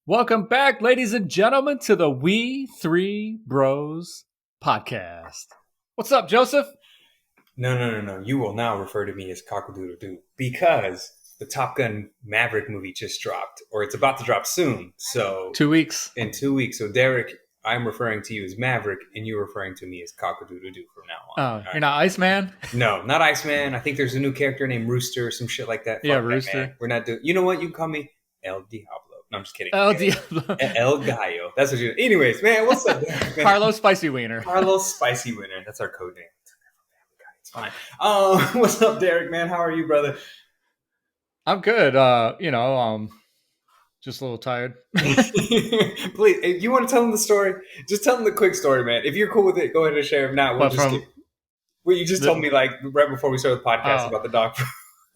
Welcome back, ladies and gentlemen, to the We Three Bros podcast. What's up, Joseph? No. You will now refer to me as Cock-a-doodle-doo because the Top Gun Maverick movie just dropped, or it's about to drop soon. So 2 weeks. In 2 weeks. So Derek, I'm referring to you as Maverick, and you're referring to me as Cock-a-doodle-doo from now on. Oh, you're not Iceman? No, not Iceman. I think there's a new character named Rooster or some shit like that. Yeah, Fuck that, Rooster. man. We're not doing. You know what? You can call me El Diablo. No, I'm just kidding. El Diablo. El Gallo. That's what you. Anyways, man, what's up, Derek? Man? Carlos Spicy Wiener. Carlos Spicy Wiener. That's our code name. It's fine. What's up, Derek? Man, how are you, brother? I'm good. Just a little tired. Please, if you want to tell them the story, just tell them the quick story, man. If you're cool with it, go ahead and share. If not, we'll just skip. Well, you just told me like right before we started the podcast about the dog.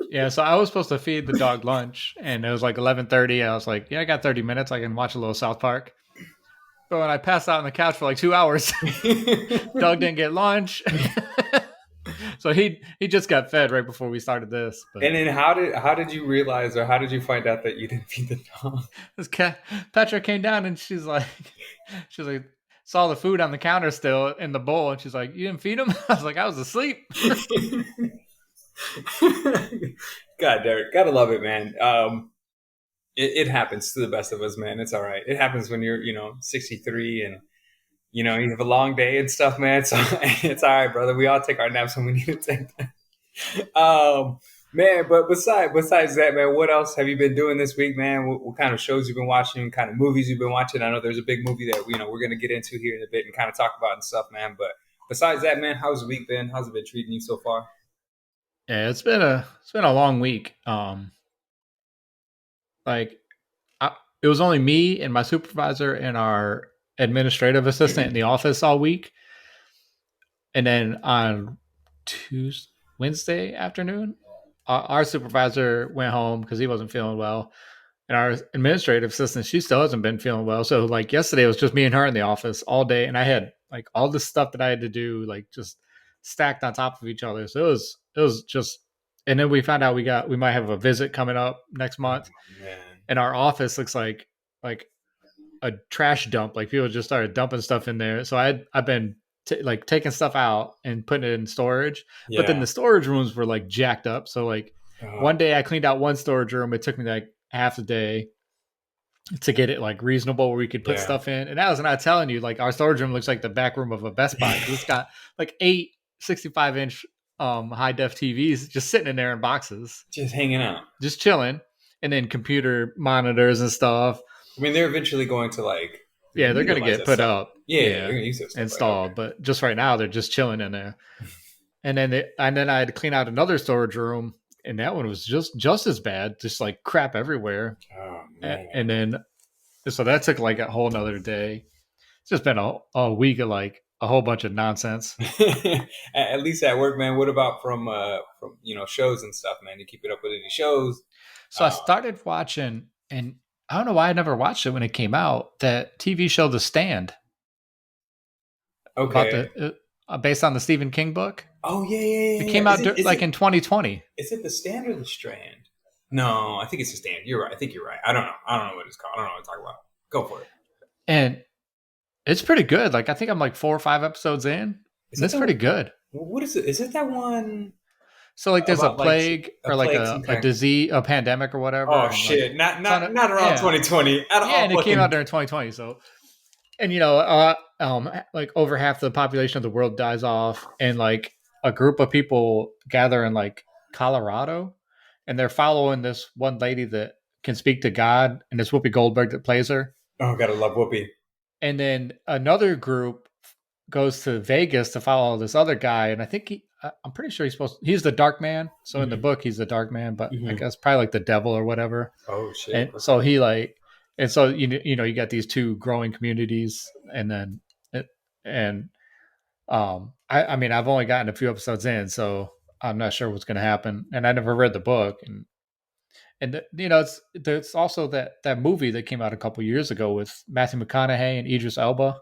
Yeah, so I was supposed to feed the dog lunch, and it was like 11:30. I was like, "Yeah, I got 30 minutes. I can watch a little South Park." But when I passed out on the couch for like 2 hours, dog didn't get lunch, so he just got fed right before we started this. But and then how did you realize, or how did you find out that you didn't feed the dog? This Petra came down and she's like, saw the food on the counter still in the bowl, and she's like, "You didn't feed him?" I was like, "I was asleep." God, Derek, gotta love it, man. It happens to the best of us, man. It's all right. It happens when you're 63 and you have a long day and stuff, man. So it's all right, brother. We all take our naps when we need to take them. Man, but besides that, man, what else have you been doing this week, man? What kind of shows you've been watching, kind of movies you've been watching? I know there's a big movie that we're going to get into here in a bit and kind of talk about and stuff, man. But besides that, man, how's the week been? How's it been treating you so far? Yeah, it's been a long week. It was only me and my supervisor and our administrative assistant in the office all week. And then on Wednesday afternoon, our supervisor went home because he wasn't feeling well. And our administrative assistant, she still hasn't been feeling well. So like yesterday, it was just me and her in the office all day. And I had like all the stuff that I had to do, like just stacked on top of each other. So it was just, and then we found out we might have a visit coming up next month. Man. And our office looks like a trash dump. Like people just started dumping stuff in there. So I've been taking stuff out and putting it in storage. Yeah. But then the storage rooms were like jacked up. So like one day I cleaned out one storage room. It took me like half a day to get it like reasonable where we could put stuff in. And that was not telling you, like our storage room looks like the back room of a Best Buy. It's got like 8 65-inch high def TVs just sitting in there in boxes, just hanging out, just chilling, and then computer monitors and stuff. I mean, they're eventually going to they're going to get put up, they're going to use it installed. Right? But just right now, they're just chilling in there. And then I had to clean out another storage room, and that one was just as bad, just like crap everywhere. Oh man! And then so that took like a whole nother day. It's just been a week of like a whole bunch of nonsense. At least at work, man. What about from shows and stuff, man? You keep it up with any shows? So I started watching, and I don't know why I never watched it when it came out. That TV show, The Stand. Okay. About based on the Stephen King book. Oh yeah. It came out in 2020. Is it The Stand or The Strand? No, I think it's The Stand. You're right. I think you're right. I don't know what it's called. I don't know what to talk about. Go for it. And it's pretty good. Like I think I'm like 4 or 5 episodes in. It's pretty good. What is it? Is it that one? So like there's a plague or like a disease, a pandemic or whatever. Oh shit! Like, not around 2020 at all. Yeah, and it came out during 2020. So, and like over half the population of the world dies off, and like a group of people gather in like Colorado, and they're following this one lady that can speak to God, and it's Whoopi Goldberg that plays her. Oh, gotta love Whoopi. And then another group goes to Vegas to follow this other guy, and I think I'm pretty sure he's the Dark Man. So in the book, he's the Dark Man, but I guess probably like the devil or whatever. Oh shit! And so he you got these two growing communities, and then I mean I've only gotten a few episodes in, so I'm not sure what's going to happen, and I never read the book, and there's also that movie that came out a couple years ago with Matthew McConaughey and Idris Elba,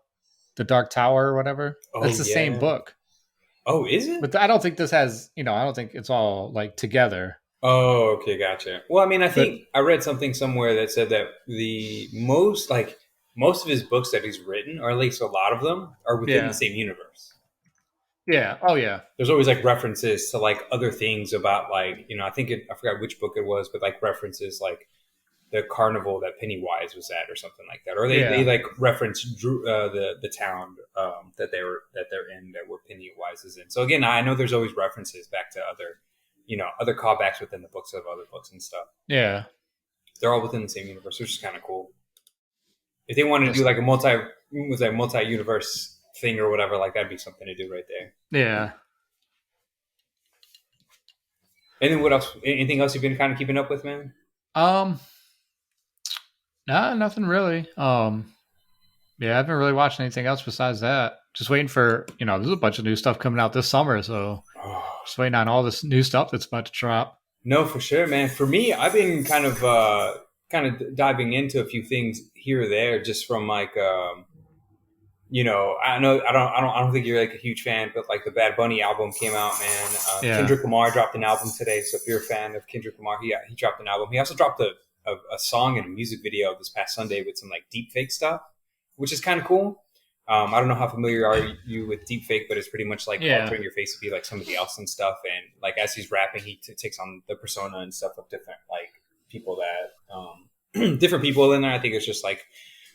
The Dark Tower or whatever. That's the same book. Oh, is it? But I don't think this has, I don't think it's all like together. Oh, okay, gotcha. Well, I mean, I But think I read something somewhere that said that most of his books that he's written, or at least a lot of them, are within the yeah, same universe. yeah, oh yeah, There's always like references to like other things about like I forgot which book it was, but like references like the carnival that Pennywise was at or something like that, or they yeah, like reference the town that they're in that where Pennywise is in. So again, I know there's always references back to other callbacks within the books of other books and stuff. yeah. They're all within the same universe, which is kind of cool. If they wanted to do Just like a multi universe thing or whatever, like that'd be something to do right there. yeah. And then what else? Anything else you've been kind of keeping up with, man? Um, nah, nothing really. Yeah, I haven't really watched anything else besides that. Just waiting for, there's a bunch of new stuff coming out this summer, so Oh, just waiting on all this new stuff that's about to drop. no, for sure, man. For me, I've been kind of diving into a few things here or there, just from like I know I don't think you're like a huge fan, but like the Bad Bunny album came out, man. Yeah, Kendrick Lamar dropped an album today, so if you're a fan of Kendrick Lamar, he dropped an album. He also dropped a song and a music video this past Sunday with some like deep fake stuff, which is kind of cool. I don't know how familiar are you with deepfake, but it's pretty much like yeah, altering your face to be like somebody else and stuff. And like as he's rapping, he takes on the persona and stuff of different like people that different people in there. I think it's just like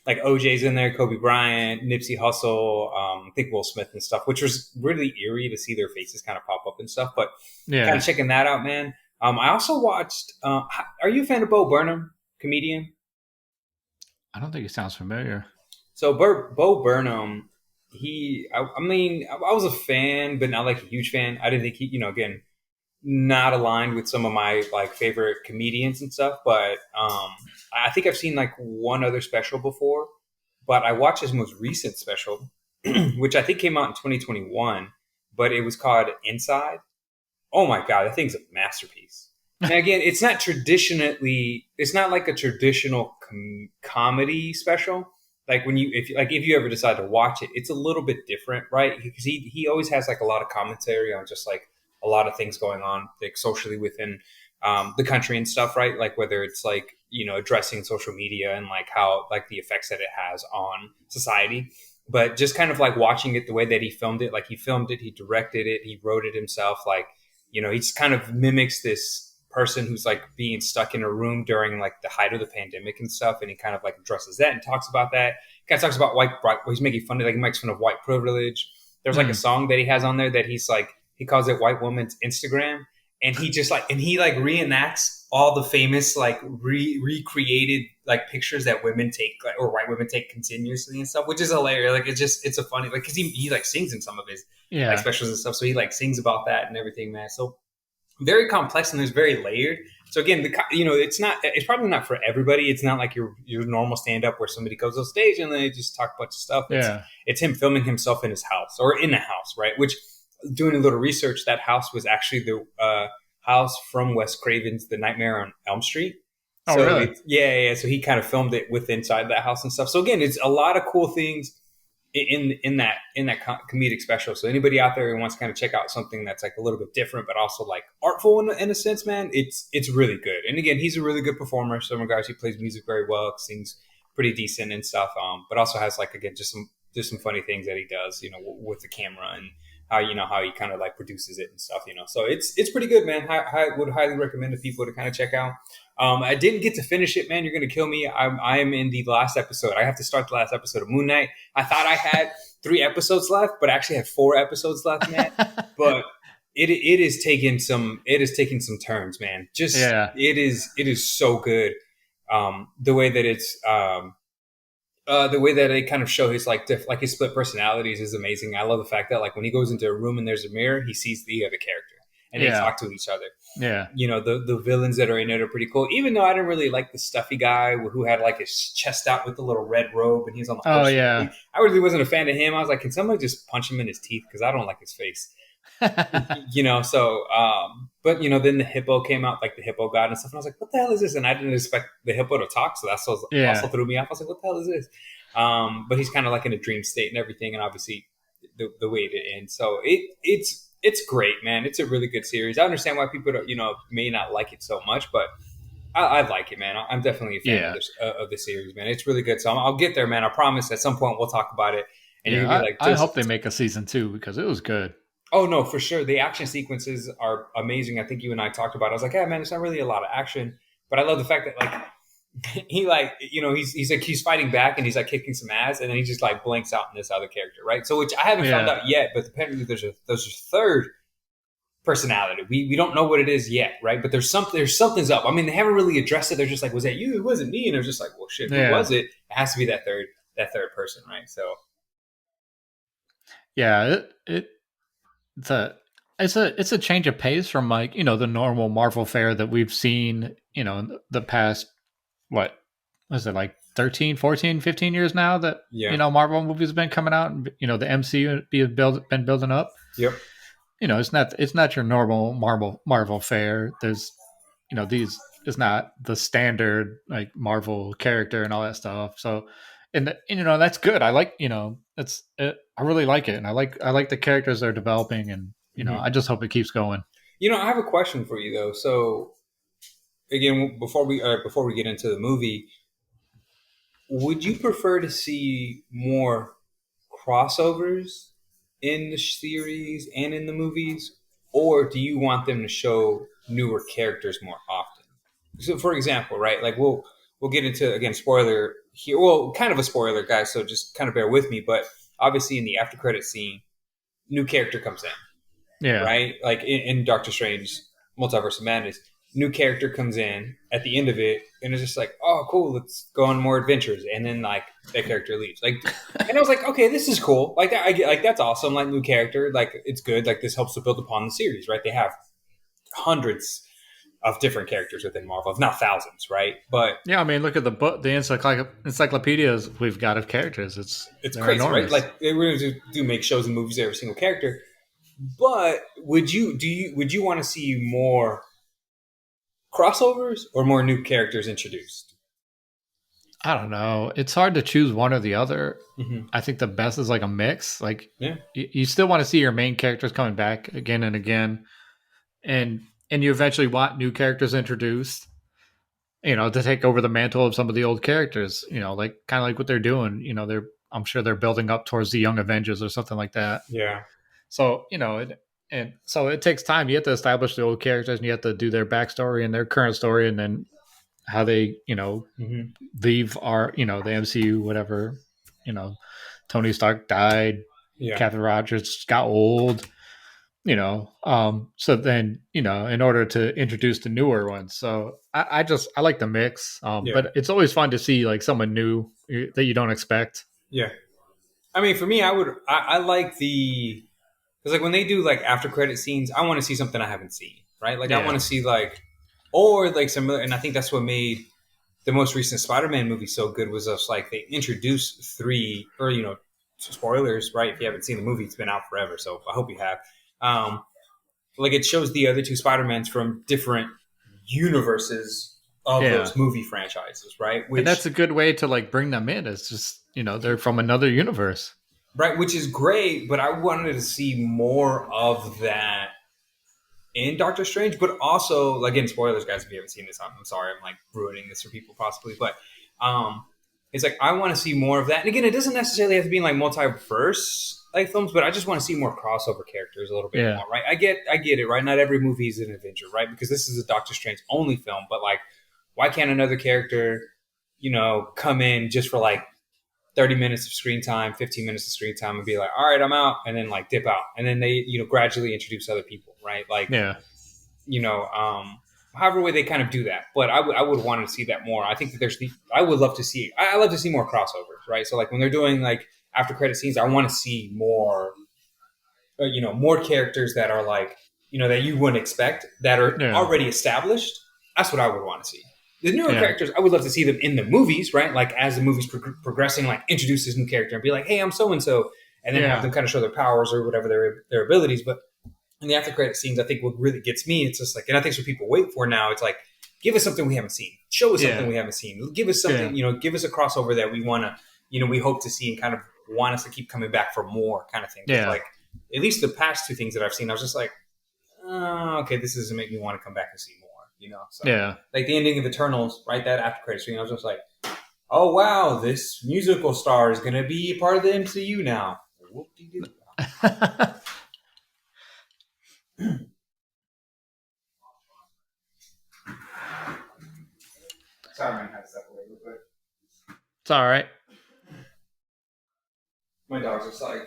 OJ's in there, Kobe Bryant, Nipsey Hussle, I think Will Smith and stuff, which was really eerie to see their faces kind of pop up and stuff. But kind yeah. of checking that out, man. I also watched. Are you a fan of Bo Burnham, comedian? I don't think it sounds familiar. So Bo Burnham, I mean, I was a fan, but not like a huge fan. I didn't think again, not aligned with some of my like favorite comedians and stuff. But I think I've seen like one other special before. But I watched his most recent special, which I think came out in 2021, but it was called Inside. Oh my god, that thing's a masterpiece. And again, it's not like a traditional comedy special. Like if you ever decide to watch it, it's a little bit different, right? Because he always has like a lot of commentary on just like a lot of things going on like socially within the country and stuff, right? Like whether it's like addressing social media and like how like the effects that it has on society, but just kind of like watching it the way that he filmed it, like he filmed it, he directed it, he wrote it himself, like he just kind of mimics this person who's like being stuck in a room during like the height of the pandemic and stuff, and he kind of like addresses that and talks about that. He kind of talks about he's making fun of like he makes fun of white privilege. There's like a Hmm. song that he has on there that he calls it white woman's Instagram, and he like reenacts all the famous like recreated like pictures that women take like, or white women take continuously and stuff, which is hilarious. Like it's a funny like because he like sings in some of his like Yeah, specials and stuff, so he like sings about that and everything, man. So very complex and there's very layered. So again, it's probably not for everybody. It's not like your normal stand up where somebody goes on stage and they just talk a bunch of stuff. yeah. It's him filming himself in his house or in a house, right? Which doing a little research, that house was actually the house from Wes Craven's The Nightmare on Elm Street. Oh, So really? yeah. So he kind of filmed it with inside that house and stuff. So again, it's a lot of cool things in that comedic special. So anybody out there who wants to kind of check out something that's like a little bit different, but also like artful in a sense, man, it's really good. And again, he's a really good performer. So in regards, he plays music very well, sings pretty decent and stuff. But also has like again just some funny things that he does, with the camera and how he kind of like produces it and stuff. So it's pretty good, man. I would highly recommend to people to kind of check out. I didn't get to finish it, man. You're gonna kill me. I'm in the last episode. I have to start the last episode of Moon Knight. I thought I had 3 episodes left, but I actually had 4 episodes left, man. But it is taking some turns, man. Just Yeah. it is so good. The way that the way that they kind of show his like his split personalities is amazing. I love the fact that like when he goes into a room and there's a mirror, he sees the other character and they Yeah. talk to each other. Yeah. The villains that are in it are pretty cool. Even though I didn't really like the stuffy guy who had like his chest out with the little red robe and he's on the Oh, horse. yeah. I really wasn't a fan of him. I was like, can somebody just punch him in his teeth because I don't like his face. So but then the hippo came out, like the hippo god and stuff, and I was like, what the hell is this? And I didn't expect the hippo to talk, so that's also Yeah. threw me off. I was like, what the hell is this? But he's kind of like in a dream state and everything, and obviously the way it ends. So it's great, man. It's a really good series. I understand why people may not like it so much, but I like it, man. I'm definitely a fan Yeah, of the series, man. It's really good. So I'll get there, man. I promise. At some point, we'll talk about it, and you're yeah. gonna be like, I Joseph. hope they make a season 2 because it was good. Oh no, for sure. The action sequences are amazing. I think you and I talked about it. I was like, yeah, man, it's not really a lot of action, but I love the fact that like he like he's like he's fighting back and he's like kicking some ass, and then he just like blinks out in this other character, right? So which I haven't found Yeah, out yet, but apparently there's a third personality. We don't know what it is yet, right? But something's up. I mean, they haven't really addressed it. They're just like, was that you? It wasn't me. And they're just like, well, shit, who yeah, was it? It has to be that third person, right? So yeah. It's a it's a change of pace from like the normal Marvel fare that we've seen in the past what was it like 13, 14, 15 years now that yeah, Marvel movies have been coming out and the MCU been building up. yep, It's not your normal Marvel fare. There's these is not the standard like Marvel character and all that stuff. So and that's good. I like I really like it, and I like the characters they're developing, and hmm I just hope it keeps going. I have a question for you though. So again, before we get into the movie, would you prefer to see more crossovers in the series and in the movies, or do you want them to show newer characters more often? So, for example, right, like we'll get into again spoiler here. Well, kind of a spoiler, guys. So just kind of bear with me. But obviously, in the after credit scene, new character comes in, Yeah, right? Like in Doctor Strange, Multiverse of Madness, new character comes in at the end of it, and it's just like, oh, cool, let's go on more adventures, and then like that character leaves, like, and I was like, okay, this is cool, like I get, like that's awesome, like new character, like it's good, like this helps to build upon the series, right? They have hundreds of different characters within Marvel, if not thousands, right? But yeah. I mean, look at the book, the encyclopedias we've got of characters. it's They're crazy, right? enormous. Like they really do make shows and movies of every single character. But would you want to see more crossovers or more new characters introduced? I don't know. It's hard to choose one or the other. Mm-hmm. I think the best is like a mix. Like Yeah, you still want to see your main characters coming back again and again, and you eventually want new characters introduced. To take over the mantle of some of the old characters. Like kind of like what they're doing. I'm sure they're building up towards the Young Avengers or something like that. yeah, So and so it takes time. You have to establish the old characters, and you have to do their backstory and their current story, and then how they mm-hmm. leave our the MCU, whatever. You know, Tony Stark died. Yeah, Captain Rogers got old. So then in order to introduce the newer ones. So I like the mix. yeah, But it's always fun to see like someone new that you don't expect. yeah. I mean, for me, I like the because like when they do like after credit scenes, I want to see something I haven't seen, right? Like I want Yeah, to see like or like some, and I think that's what made the most recent Spider-Man movie so good was just like they introduced three or spoilers, right? If you haven't seen the movie, it's been out forever, so I hope you have. Um, like it shows the other two Spider-Mans from different universes of yeah. those movie franchises, right? And Which that's a good way to like bring them in. It's just they're from another universe. which is great, but I wanted to see more of that in Doctor Strange, but also like again, spoilers, guys, if you haven't seen this, I'm sorry, I'm like ruining this for people possibly, but um, it's like I want to see more of that. And again, it doesn't necessarily have to be in like multiverse like films, but I just want to see more crossover characters a little bit Yeah, more, right? I get it, right? Not every movie is an Avenger, right? Because this is a Doctor Strange only film, but like, why can't another character, come in just for like 30 minutes of screen time, 15 minutes of screen time and be like, all right, I'm out, and then like dip out. And then they, gradually introduce other people, right? Like, yeah, you know, however way they kind of do that. But I would want to see that more. I think that I would love to see, I love to see more crossovers, right? So like when they're doing like after credit scenes, I want to see more, more characters that are like, that you wouldn't expect that are yeah, already established. That's what I would want to see. The newer yeah, characters, I would love to see them in the movies, right? Like as the movie's progressing, like introduce this new character and be like, "Hey, I'm so and so," and then have yeah, them kind of show their powers or whatever their abilities. But in the after credit scenes, I think what really gets me, it's just like, and I think it's what people wait for now. It's like, give us something we haven't seen, show us something yeah, we haven't seen, give us something, yeah, give us a crossover that we want to, we hope to see and kind of want us to keep coming back for more kind of thing. Because Yeah. like at least the past two things that I've seen, I was just like, oh, okay, this doesn't make me want to come back and see more. You know, so Yeah. like the ending of Eternals, right? That after credit scene, I was just like, oh wow, this musical star is going to be part of the MCU now. Whoop-de-doo. Sorry, man, I had to step away real quick. It's all right. My dog's just like,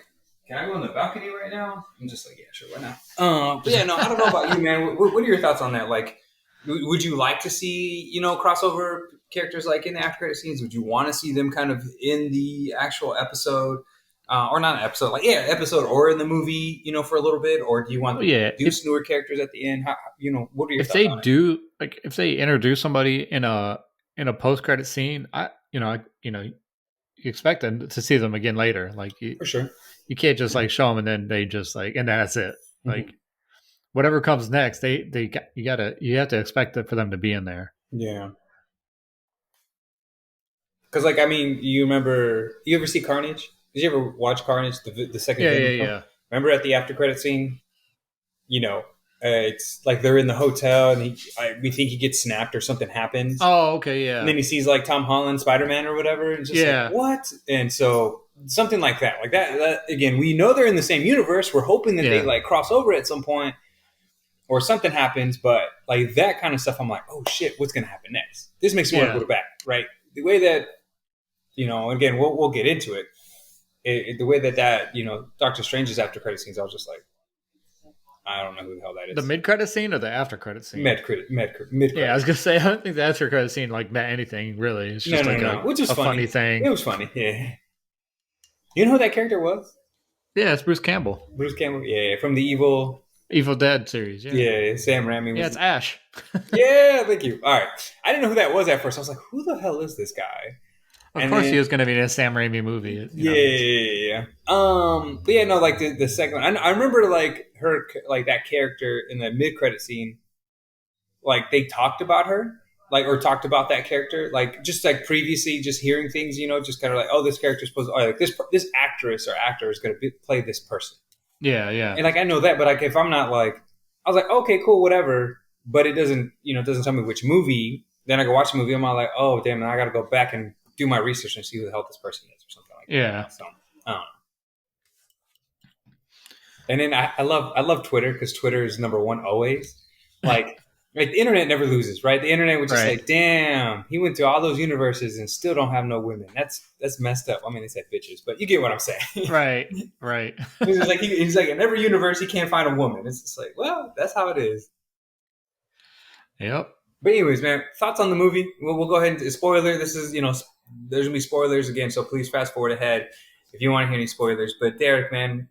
can I go on the balcony right now? I'm just like, yeah, sure, why not? But yeah, no, I don't know about you, man. What are your thoughts on that? Like, would you like to see, crossover characters like in the after credit scenes? Would you want to see them kind of in the actual episode, or not an episode, like episode or in the movie, for a little bit, or do you want Well, them to yeah. introduce newer characters at the end? How, what are your If thoughts they on it? do, like, if they introduce somebody in a post credit scene, you expect them to see them again later. Like, For sure. you can't just like show them and then they just like, and that's it. Mm-hmm. Like, whatever comes next, you have to expect it for them to be in there. Yeah. Because, like, I mean, you ever see Carnage? Did you ever watch Carnage, the second Yeah, Venom yeah, film? yeah. Remember at the after credit scene, it's like they're in the hotel and we think he gets snapped or something happens. Oh, okay, yeah. And then he sees like Tom Holland, Spider-Man or whatever, and just Yeah. like, what? And so something like that. Like that again, we know they're in the same universe. We're hoping that they Yeah. like cross over at some point or something happens, but like that kind of stuff, I'm like, oh shit, what's gonna happen next? This makes me want to go back, right? The way that, again, we'll get into it. The way that Doctor Strange's after credit scenes, I was just like, I don't know who the hell that is. The mid credit scene or the after credit scene? Mid credit. Yeah, I was gonna say I don't think the after credit scene like meant anything really. It's just Which is a funny thing. It was funny, yeah. You know who that character was? Yeah, it's Bruce Campbell. Bruce Campbell, yeah, from the Evil Dead series. Yeah, yeah, Sam Raimi. Was, yeah, it's Ash. yeah, thank you. All right, I didn't know who that was at first. I was like, who the hell is this guy? Of course, he was going to be in a Sam Raimi movie. Yeah. But yeah, no, like the second one, I remember like her, like that character in the mid credit scene, like they talked about her, like or talked about that character, like just like previously, just hearing things, just kind of like, oh, this character's supposed, like this actress or actor is going to play this person. Yeah, yeah. And like I know that, but like if I'm not like, I was like, okay, cool, whatever. But it doesn't tell me which movie. Then I go watch the movie. I'm all like, oh damn, I got to go back and do my research and see who the hell this person is or something like that. Yeah. So I don't know. And then I love Twitter because Twitter is number one always. Like the internet never loses, right? The internet would just say, damn, he went to all those universes and still don't have no women. That's messed up. I mean, they said bitches, but you get what I'm saying. Right. he's like in every universe he can't find a woman. It's just like, well, that's how it is. Yep. But anyways, man, thoughts on the movie? We'll go ahead and spoiler. This is, there's gonna be spoilers again, so please fast forward ahead if you want to hear any spoilers. But Derek, man,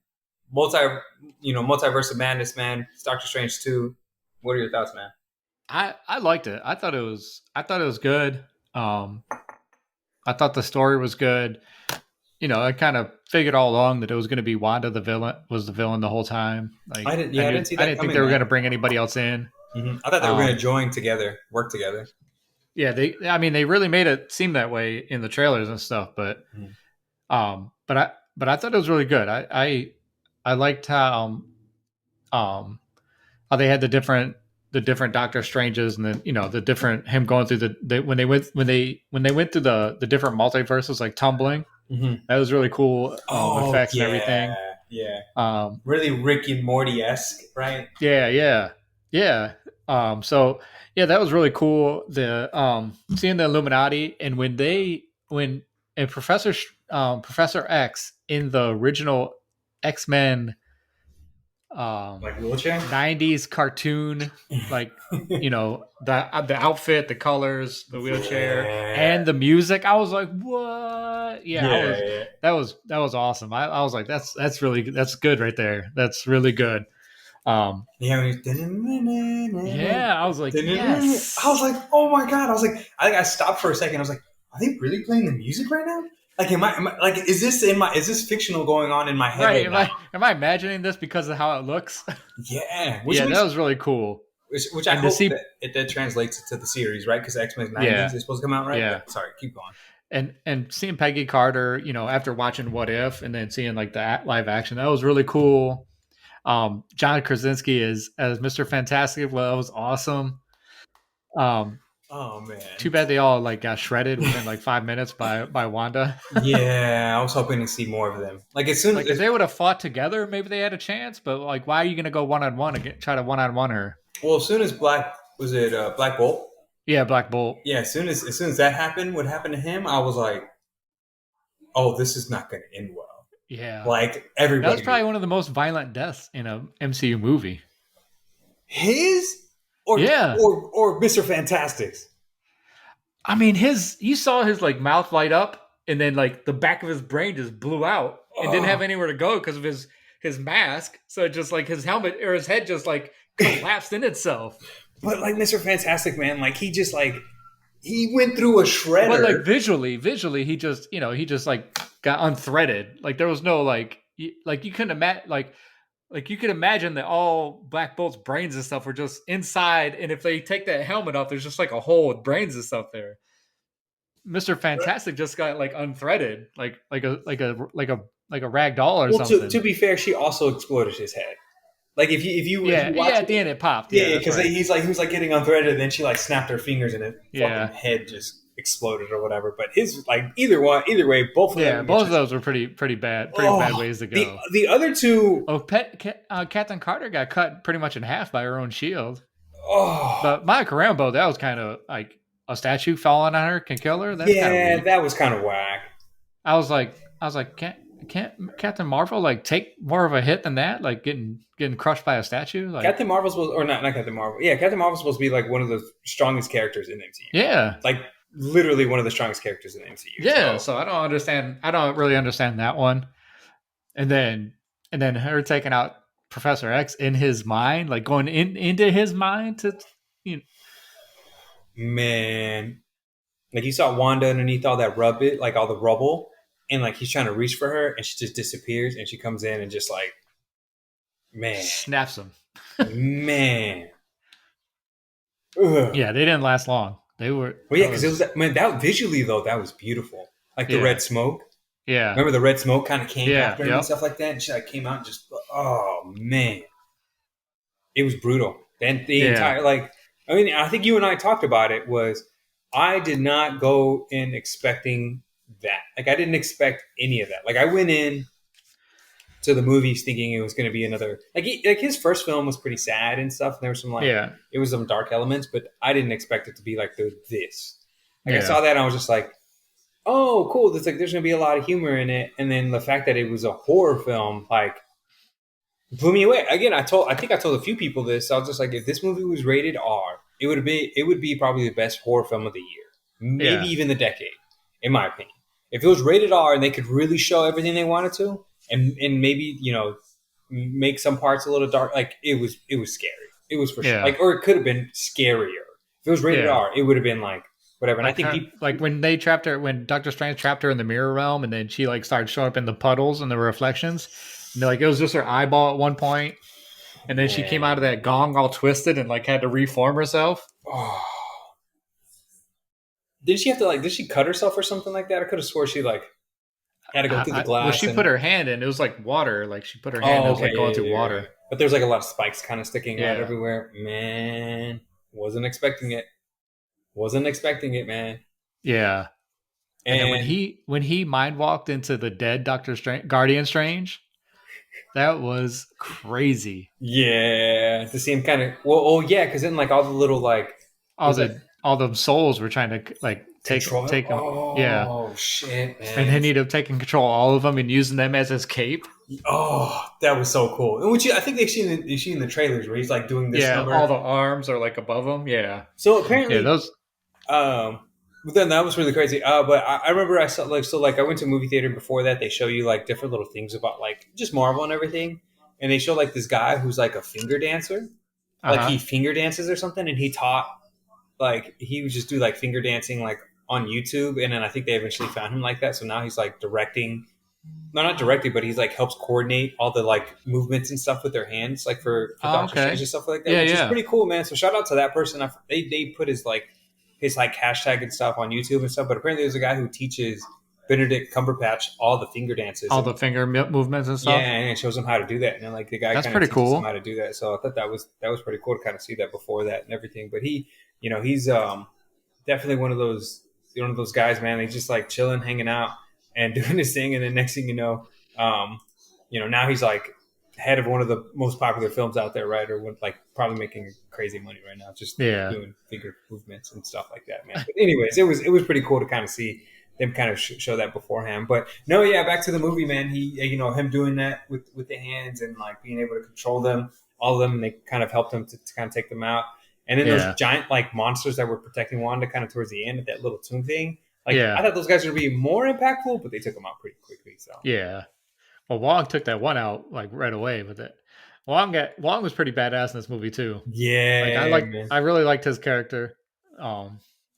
Multiverse of Madness, man. It's Doctor Strange 2. What are your thoughts, man? I liked it. I thought it was good. I thought the story was good. I kind of figured all along that it was going to be Wanda the villain the whole time. Like I didn't see that. I didn't think they were going to bring anybody else in. Mm-hmm. I thought they were going to work together. Yeah, they really made it seem that way in the trailers and stuff. But, but I thought it was really good. I liked how they had the different Doctor Stranges, and then the different him going through when they went through the different multiverses, like tumbling. Mm-hmm. That was really cool. Effects and everything. Yeah. Really Rick and Morty-esque, right? Yeah. So yeah, that was really cool. The seeing the Illuminati, and when Professor X in the original X-Men like wheelchair 90s cartoon, like the outfit, the colors, the wheelchair, and the music, I was like, what? That was awesome. I was like, that's good right there. That's really good. I was like, yes. I was like, oh my god. I think I stopped for a second. I was like, are they really playing the music right now? Like, am I like, is this fictional going on in my head? Right? Am I imagining this because of how it looks? Yeah. That was really cool. Which I hope that translates to the series, right? Because X-Men 90s is supposed to come out, right? Yeah. Sorry, keep going. and seeing Peggy Carter, after watching What If and then seeing like the live action, that was really cool. John Krasinski is as Mr. Fantastic. Well, that was awesome. Um, Oh Too man. bad they all like got shredded within like 5 minutes by Wanda. Yeah, I was hoping to see more of them. Like as soon Like if as they would have fought together, maybe they had a chance. But like, why are you gonna go one on one and try to one on one her? well, as soon as Black Bolt? Yeah, Black Bolt. Yeah, as soon as that happened, what happened to him? I was like, oh, this is not going to end well. Yeah, Like that was everybody, probably one of the most violent deaths in a MCU movie. his or Yeah, or Mister Fantastic's. I mean you saw his like mouth light up, and then like the back of his brain just blew out and didn't have Oh, anywhere to go because of his mask. So it just like his helmet or his head just like collapsed in itself. but like Mister Fantastic, man, like he just like he went through a But like shredder. visually, he just like got unthreaded. Like there was no like like you couldn't imagine like you could imagine that all Black Bolt's brains and stuff were just inside, and if they take that helmet off, there's just like a hole with brains and stuff there. Mister Fantastic just got like unthreaded, like a rag doll or Well, to something. be fair, she also exploded his head. Like if you Yeah, yeah. watch At the it, end, it popped. yeah, Yeah, yeah, that's because right. he was like getting unthreaded, and then she like snapped her fingers, and his fucking Yeah, head just exploded or whatever. But his like either way, both of yeah. them get Both of just those were pretty bad oh ways to the go. the other two Oh, Captain Carter got cut pretty much in half by her own shield. oh But Monica Rambeau, that was kind of like a statue falling on her can kill her. That's kind of yeah, weak. that was kind of whack. I was like, can't Captain Marvel like take more of a hit than that? Like getting crushed by a statue? Like, Captain Marvel's supposed or not Captain Marvel. Yeah, Captain Marvel's supposed to be like one of the strongest characters in the MCU. yeah, Like literally one of the strongest characters in the MCU. yeah. So So I don't understand. I don't really understand that one. And then her taking out Professor X in his mind, like going into his mind to, you know, man, like you saw Wanda underneath all that like all the rubble, and like he's trying to reach for her, and she just disappears, and she comes in and just like, man, snaps him. man, ugh. Yeah, they didn't last long. They were. Well, yeah, That because it was was. man that visually though that was beautiful, like the Yeah, red smoke. yeah, Remember the red smoke kind of came yeah, after him and yep, stuff like that, and she like came out and just oh man, it was brutal. Then the yeah, entire like, I mean, I think you and I talked about it. Was I did not go in expecting that. Like I didn't expect any of that. Like I went in to the movies thinking it was going to be another like his first film was pretty sad and stuff. And there was some like yeah, it was some dark elements, but I didn't expect it to be like this. Like I yeah, saw that and I was just like, oh, cool. There's like there's going to be a lot of humor in it, and then the fact that it was a horror film like blew me away. Again, I think I told a few people this. I was just like, if this movie was rated R, it would be probably the best horror film of the year, maybe yeah, even the decade, in my opinion. If it was rated R and they could really show everything they wanted to, and maybe make some parts a little dark, like it was scary. It was for sure. yeah, Like, or it could have been scarier. If it was rated yeah. R, it would have been like whatever. And I Like think her, people, like when they trapped her, when Doctor Strange trapped her in the mirror realm, and then she like started showing up in the puddles and the reflections, and like it was just her eyeball at one point, and then she came out of man, that gong all twisted and like had to reform herself. oh, did she have to like? Did she cut herself or something like that? I could have swore she like had to go through the Well, glass she put and her hand in. It was like water. Like she put her hand. It oh was okay like yeah, going yeah, through yeah, yeah. water. But there's like a lot of spikes kind of sticking out Yeah, everywhere. Man, wasn't expecting it, man. yeah. And then when And he mind walked into the dead Doctor Strange, Guardian Strange, that was crazy. yeah, to see him kind of well, oh yeah, because then like all the little like All was that the all the souls were trying to like take control? take him. Yeah, Oh shit, and man. then he'd have taken control of all of them and using them as his cape. Oh, that was so cool. And which I think they've seen the trailers where he's like doing this Yeah, all number. the arms are like above him. Yeah, So yeah. apparently, Those. but then that was really crazy. But I remember I saw like so like I went to a movie theater before that. They show you like different little things about like just Marvel and everything, and they show like this guy who's like a finger dancer, Uh like he huh. finger dances or something, and he taught like he would just do like finger dancing like on YouTube, and then I think they eventually found him like that. So now he's like directing. No, not directly, but he's like helps coordinate all the like movements and stuff with their hands, like for Oh, Doctor Strange okay. and stuff like that, Yeah, which is yeah, pretty cool, man. So shout out to that person. They put his like his like hashtag and stuff on YouTube and stuff. But apparently, there's a guy who teaches Benedict Cumberbatch all the finger dances All and the finger movements and yeah, stuff. and it shows him how to do that. And then, like the guy That's kind of pretty teaches him how cool. to do that. So I thought that was pretty cool to kind of see that before that and everything. But he, he's definitely one of those guys, man. He's just like chilling, hanging out, and doing his thing. And then next thing um, now he's like head of one of the most popular films out there, right? Or like probably making crazy money right now, just Yeah, doing finger movements and stuff like that, man. But anyways, it was pretty cool to kind of see them kind of show that beforehand. But no, yeah, back to the movie, man. He, him doing that with the hands and like being able to control them, all of them, and they kind of helped him to kind of take them out. And then those yeah, giant like monsters that were protecting Wanda kind of towards the end of that little tomb thing. Like I yeah, thought those guys would be more impactful, but they took them out pretty quickly. So yeah. Well, Wong took that one out like right away with it. Wong was pretty badass in this movie too. Like yeah, man. I really liked his character.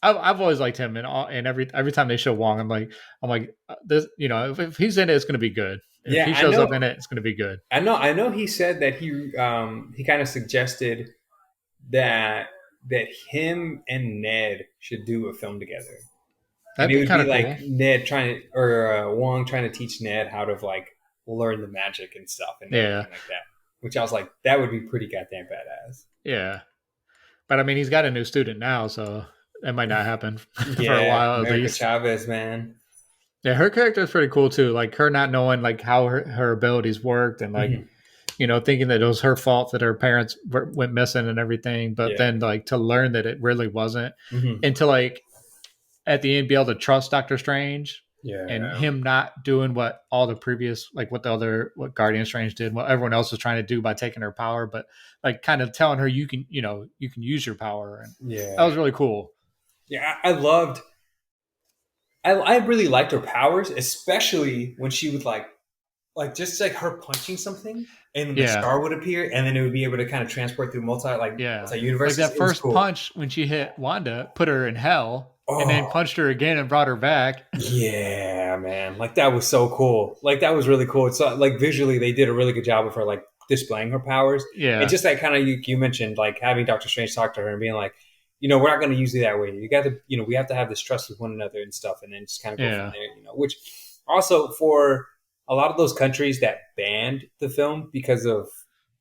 I've always liked him, and every time they show Wong, I'm like this. If he's in it, it's gonna be good. If Yeah, he shows up in it, it's gonna be good. I know. He said that he kind of suggested that him and Ned should do a film together, and That'd it be would kind be of cool. like Ned trying to or Wong trying to teach Ned how to like learn the magic and stuff and Yeah, everything like that. Which I was like, that would be pretty goddamn badass. yeah. But I mean, he's got a new student now, so that might not happen for a Yeah, while at America least. Chavez, man. Yeah, her character is pretty cool too. Like her not knowing like how her abilities worked, and like Hmm. thinking that it was her fault that her parents went missing and everything, but Yeah. then like to learn that it really wasn't, Hmm. and to like at the end be able to trust Doctor Strange and Yeah. him not doing what all the previous like what Guardian Strange did, what everyone else was trying to do by taking her power, but like kind of telling her you can use your power, and that Yeah. was really cool. Yeah. I loved. I really liked her powers, especially when she would like just like her punching something, and then the Yeah, star would appear, and then it would be able to kind of transport through yeah. multi Like universes. that It was first cool. punch when she hit Wanda, put her in hell, and then Oh punched her again and brought her back. yeah, man! Like that was so cool. Like that was really cool. It's like visually they did a really good job of her like displaying her powers. And Yeah, just that kind of you mentioned like having Doctor Strange talk to her and being like, we're not going to use you that way. You got to, we have to have this trust with one another and stuff, and then just kind of go from yeah, there. Which also for a lot of those countries that banned the film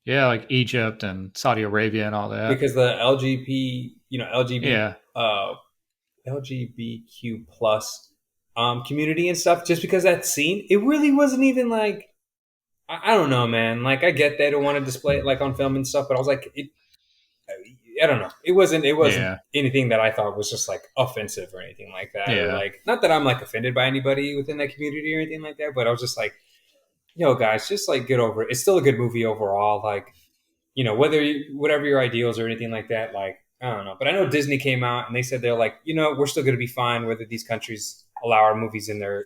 yeah. Like Egypt and Saudi Arabia and all that. because the LGBT Yeah, LGBTQ plus community and stuff, just because that scene, it really wasn't even like I don't know, man. Like I get they don't want to display it like on film and stuff, but I was like, I don't know. It wasn't yeah, anything that I thought was just like offensive or anything like that, or yeah, like not that I'm like offended by anybody within that community or anything like that, but I was just like, guys, just like get over it. It's still a good movie overall. Like whatever your ideals or anything like that, like I don't know. But I know Disney came out and they said they're like, we're still going to be fine whether these countries allow our movies in their,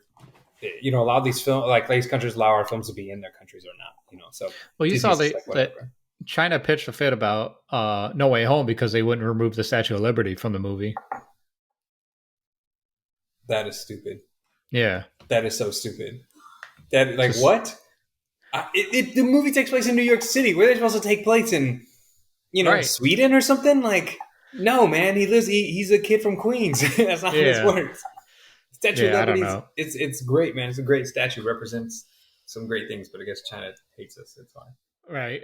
allow these film like these countries allow our films to be in their countries or not. So Well, you saw Disney's just like that whatever. China pitched a fit about No Way Home because they wouldn't remove the Statue of Liberty from the movie. That is stupid. Yeah, That is so stupid. That like just what? The movie takes place in New York City. Where are they supposed to take place in? right. Sweden or something? Like, no, man. He's a kid from Queens. That's not how this Yeah, works. Statue of yeah. I don't Liberty know. it's great, man. It's a great statue. Represents some great things, but I guess China hates us. It's fine. Right.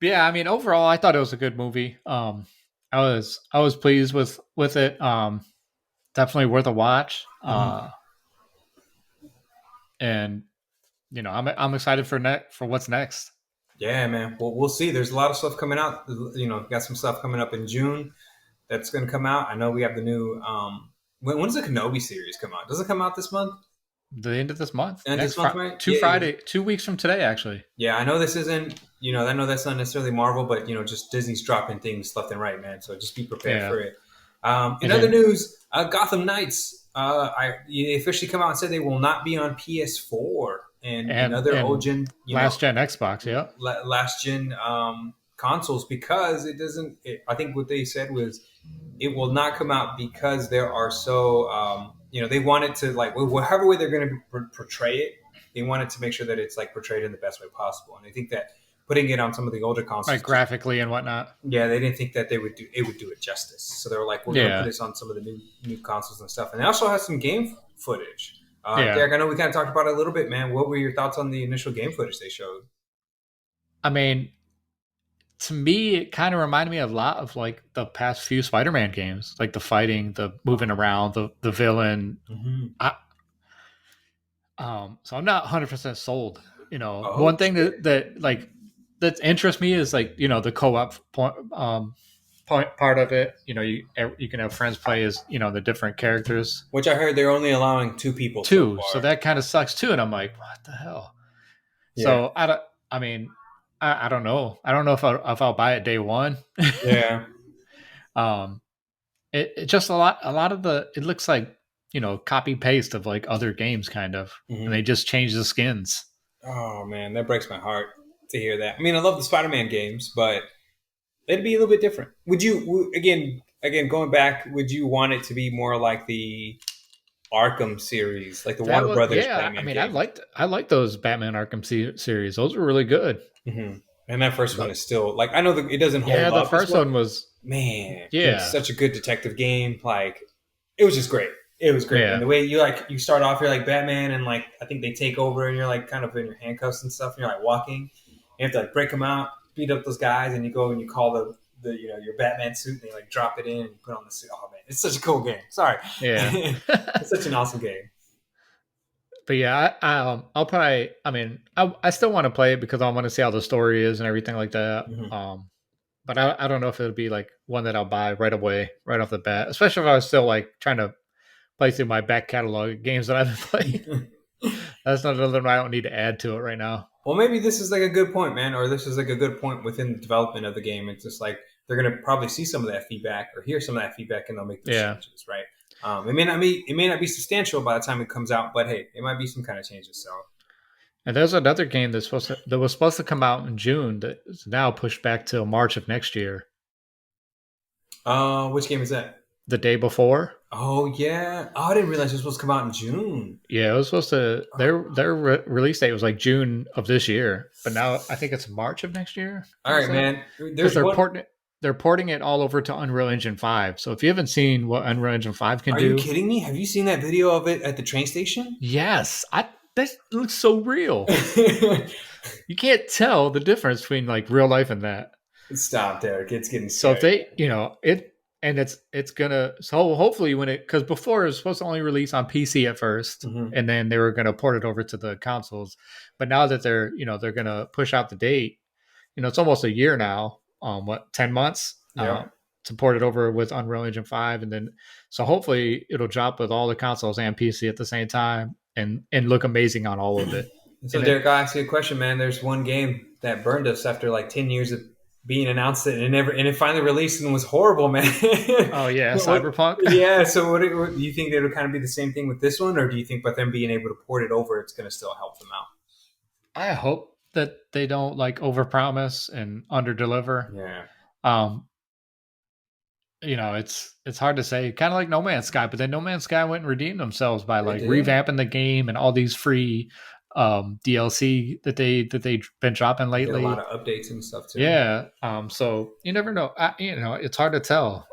Yeah, I mean, overall, I thought it was a good movie. I was pleased with it. Definitely worth a watch. Mhm. And I'm excited for what's next. Yeah, man. Well, we'll see. There's a lot of stuff coming out. Got some stuff coming up in June that's going to come out. I know we have the new. When does the Kenobi series come out? Does it come out this month? The end of this month, And next this month, right? two Friday, 2 weeks from today, actually. Yeah. I know this isn't. I know that's not necessarily Marvel, but just Disney's dropping things left and right, man. So just be prepared Yeah, for it. In and other then news, Gotham Knights. They officially come out and said they will not be on PS4 and other old and gen. last gen Xbox. Yeah, Last gen consoles because it doesn't. I think what they said was it will not come out because there are so they want it to like whatever way they're going to portray it. They wanted to make sure that it's like portrayed in the best way possible, and I think that putting it on some of the older Like consoles. Just graphically and whatnot. yeah, they didn't think that they would do it justice. So they were like, we're going to put Yeah. this on some of the new consoles and stuff. And they also have some game footage. Yeah. Derek, I know we kind of talked about it a little bit, man. What were your thoughts on the initial game footage they showed? I mean, to me, it kind of reminded me a lot of like the past few Spider-Man games, like the fighting, the moving around, the villain. Mm-hmm. I, so I'm not 100% sold. Oh One thing shit! that like that interests me is like the co-op part of it. You can have friends play as the different characters Which I heard they're only allowing two people so too. So far. that kind of sucks too. And I'm like, what the hell? Yeah, So I don't. I mean, I don't know. I don't know if I'll buy it day one. yeah. um, it just a lot of the it looks like copy paste of like other games kind of, and Mm-hmm. they just change the skins. Oh man, that breaks my heart to hear that. I mean, I love the Spider-Man games, but it'd be a little bit different. Would you again going back? Would you want it to be more like the Arkham series, like the That Warner was Brothers yeah. I Batman mean, games? I liked those Batman Arkham series. Those were really good. Mm-hmm. And that first one But is still like I know that it doesn't yeah, hold the up as first well. one was Man, it was yeah, such a good detective game. Like it was just great. It was great, man. yeah, The way you start off, you're like Batman, and like I think they take over, and you're like kind of in your handcuffs and stuff. And you're like walking. You have to like break them out, beat up those guys, and you go and you call the your Batman suit, and you like drop it in and you put on the suit. Oh man, it's such a cool game. Sorry, yeah. it's such an awesome game. But yeah, I'll probably. I mean, I still want to play it because I want to see how the story is and everything like that. Mm-hmm. But I don't know if it'll be like one that I'll buy right away, right off the bat. Especially if I was still like trying to play through my back catalog of games that I've played. That's not another one I don't need to add to it right now. Well, maybe this is like a good point, man, or this is like a good point within the development of the game. It's just like they're going to probably see some of that feedback or hear some of that feedback, and they'll make those Yeah. changes, right? It may not be substantial by the time it comes out, but hey, it might be some kind of changes. So, And there's another game that was supposed to come out in June that is now pushed back till March of next year. which game is that? The day before. Oh yeah. Oh, I didn't realize it was supposed to come out in June. Yeah, it was supposed to. Release date was like June of this year, but now I think it's March of next year. All right, man. Because There's one. they're porting it all over to Unreal Engine 5. So if you haven't seen what Unreal Engine 5 can Are you do, kidding me? Have you seen that video of it at the train station? yes, I that looks so real. You can't tell the difference between like real life and that. Stop, Derek. It's getting So if scary. they, and it's gonna so hopefully when it because before it was supposed to only release on PC at 1st, Mm-hmm. and then they were gonna port it over to the consoles, but now that they're gonna push out the date, it's almost a year now. What 10 months? Yeah. To port it over with Unreal Engine 5, and then so hopefully it'll drop with all the consoles and PC at the same time, and look amazing on all of it. So, And it, Derek, I'll ask you a question, man. There's one game that burned us after like 10 years of being announced it, and it finally released and was horrible, man. oh yeah, What- Cyberpunk. yeah. So, what do you think it'll kind of be the same thing with this one, or do you think by them being able to port it over, it's going to still help them out? I hope that they don't like overpromise and underdeliver. Yeah. Um, it's hard to say. Kind of like No Man's Sky, but then No Man's Sky went and redeemed themselves by They like did. revamping the game and all these free DLC that they've been dropping Did a lately. lot of updates and stuff too. Yeah. So you never know. It's hard to tell.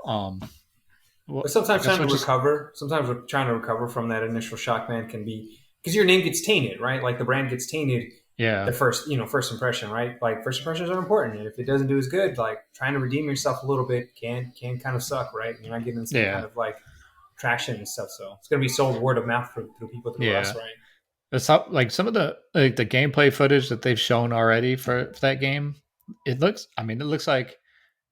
But I sometimes guess trying we'll to just recover, sometimes we're trying to recover from that initial shock, man, can be because your name gets tainted, right? Like the brand gets tainted the yeah first impression, right? Like first impressions are important, and if it doesn't do as good, like trying to redeem yourself a little bit can kind of suck, right? You're not getting the same kind yeah of like traction and stuff, so it's gonna be sold word of mouth through people through us, yeah. right? It's not, like some of the gameplay footage that they've shown already for that game. It looks like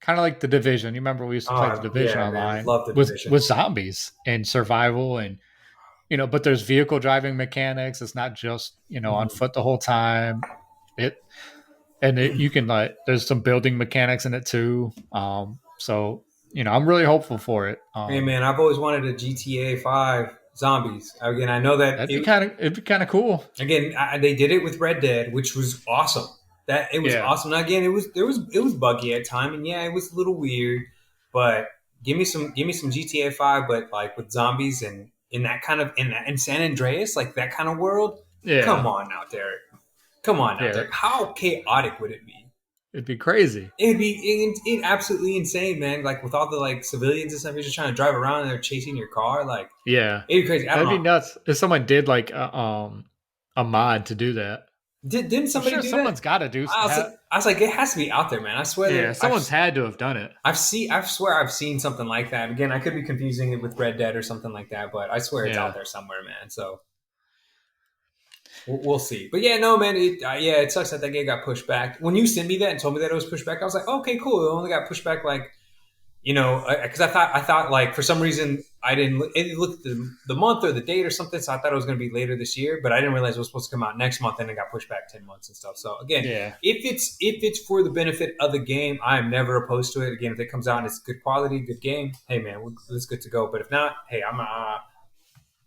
kind of like the Division. You remember we used to play the Division Yeah, man, online love the with division. with zombies and survival, and but there's vehicle driving mechanics. It's not just on Mhm. foot the whole time. It you can like there's some building mechanics in it too. So I'm really hopeful for it. Hey, man, I've always wanted a GTA 5 zombies. Again, I know that It'd be kind of cool. again, they did it with Red Dead, which was awesome. That it was Yeah, awesome. Now, again, it was buggy at time, and yeah, it was a little weird. But give me some GTA 5, but like with zombies and in that kind of in San Andreas, like that kind of world. Come yeah, on now, Derek. Come on now, yeah. Derek. How chaotic would it be? It'd be crazy. It'd be absolutely insane, man. Like with all the like civilians and stuff, you're just trying to drive around and they're chasing your car. Like Yeah, it'd be crazy. I don't that'd be know. nuts if someone did like a mod to do that. Didn't I'm somebody sure do that? someone's got to do. I was like, it has to be out there, man. I swear Yeah, that someone's had to have done it. I swear I've seen something like that. Again, I could be confusing it with Red Dead or something like that, but I swear it's out Yeah, there somewhere, man. So we'll see. But yeah, no, man. Yeah, it sucks that that game got pushed back. When you sent me that and told me that it was pushed back, I was like, okay, cool. It only got pushed back like because I thought like for some reason I didn't look at the month or the date or something, so I thought it was going to be later this year, but I didn't realize it was supposed to come out next month, and it got pushed back 10 months and stuff. So again, yeah, if it's for the benefit of the game, I am never opposed to it. Again, if it comes out and it's good quality, good game, hey man, it's good to go. But if not, hey, I'm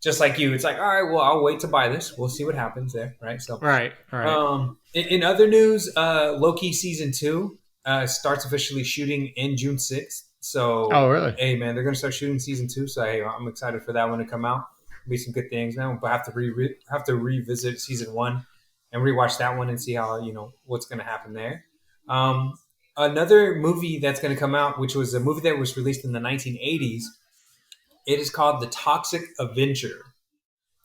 just like you. It's like all right, well, I'll wait to buy this. We'll see what happens there, right? So right, right. in other news, Loki season 2 starts officially shooting in June 6th. Oh, So, really? hey, man, they're going to start shooting season 2. So, hey, I'm excited for that one to come out. Be some good things, man. We'll have to revisit season 1 and rewatch that one and see how, what's going to happen there. Um, Another movie that's going to come out, which was a movie that was released in the 1980s, it is called The Toxic Avenger.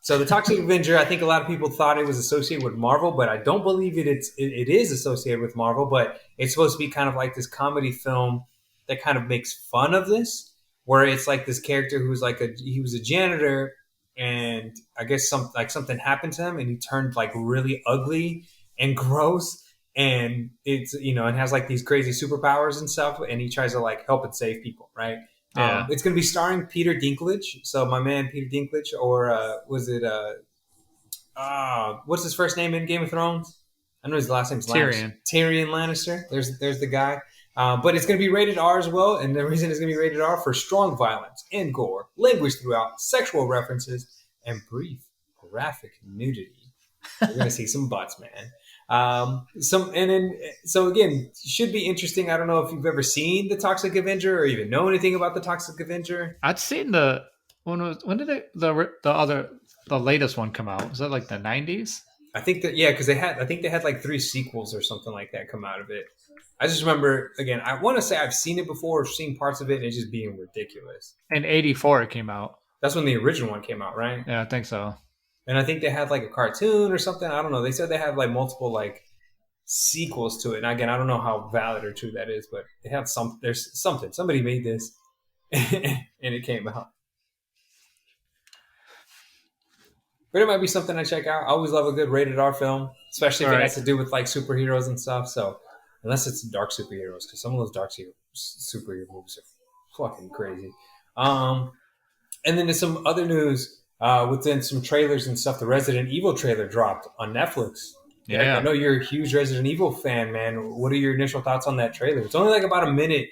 So the Toxic Avenger, I think a lot of people thought it was associated with Marvel, but I don't believe it is associated with Marvel. But it's supposed to be kind of like this comedy film that kind of makes fun of this, where it's like this character who's like he was a janitor, and I guess something happened to him, and he turned like really ugly and gross, and it's and has like these crazy superpowers and stuff, and he tries to like help and save people, right? Yeah, It's going to be starring Peter Dinklage. So my man Peter Dinklage, or was it what's his first name in Game of Thrones? I know his last name's Lannister. Tyrion. Tyrion Lannister. There's the guy. But it's going to be rated R as well, and the reason it's going to be rated R for strong violence and gore, language throughout, sexual references, and brief graphic nudity. You're going to see some butts, man. So again, should be interesting. I don't know if you've ever seen the Toxic Avenger or even know anything about the Toxic Avenger. I'd seen when did the latest one come out? Was that like the 90s? I think that yeah, because I think they had like 3 sequels or something like that come out of it. I just remember again. I want to say I've seen it before or seen parts of it, and it's just being ridiculous. In '84 it came out. That's when the original one came out, right? Yeah, I think so. And I think they had like a cartoon or something. I don't know. They said they had like multiple like sequels to it. And again, I don't know how valid or true that is, but it had some. There's something. Somebody made this, and it came out. But it might be something I check out. I always love a good rated R film, especially if it Right. has to do with like superheroes and stuff. So unless it's dark superheroes, because some of those dark superhero movies are fucking crazy. Um, and then there's some other news within some trailers and stuff. The Resident Evil trailer dropped on Netflix. Yeah, I Yeah. know you're a huge Resident Evil fan, man. What are your initial thoughts on that trailer? It's only like about a minute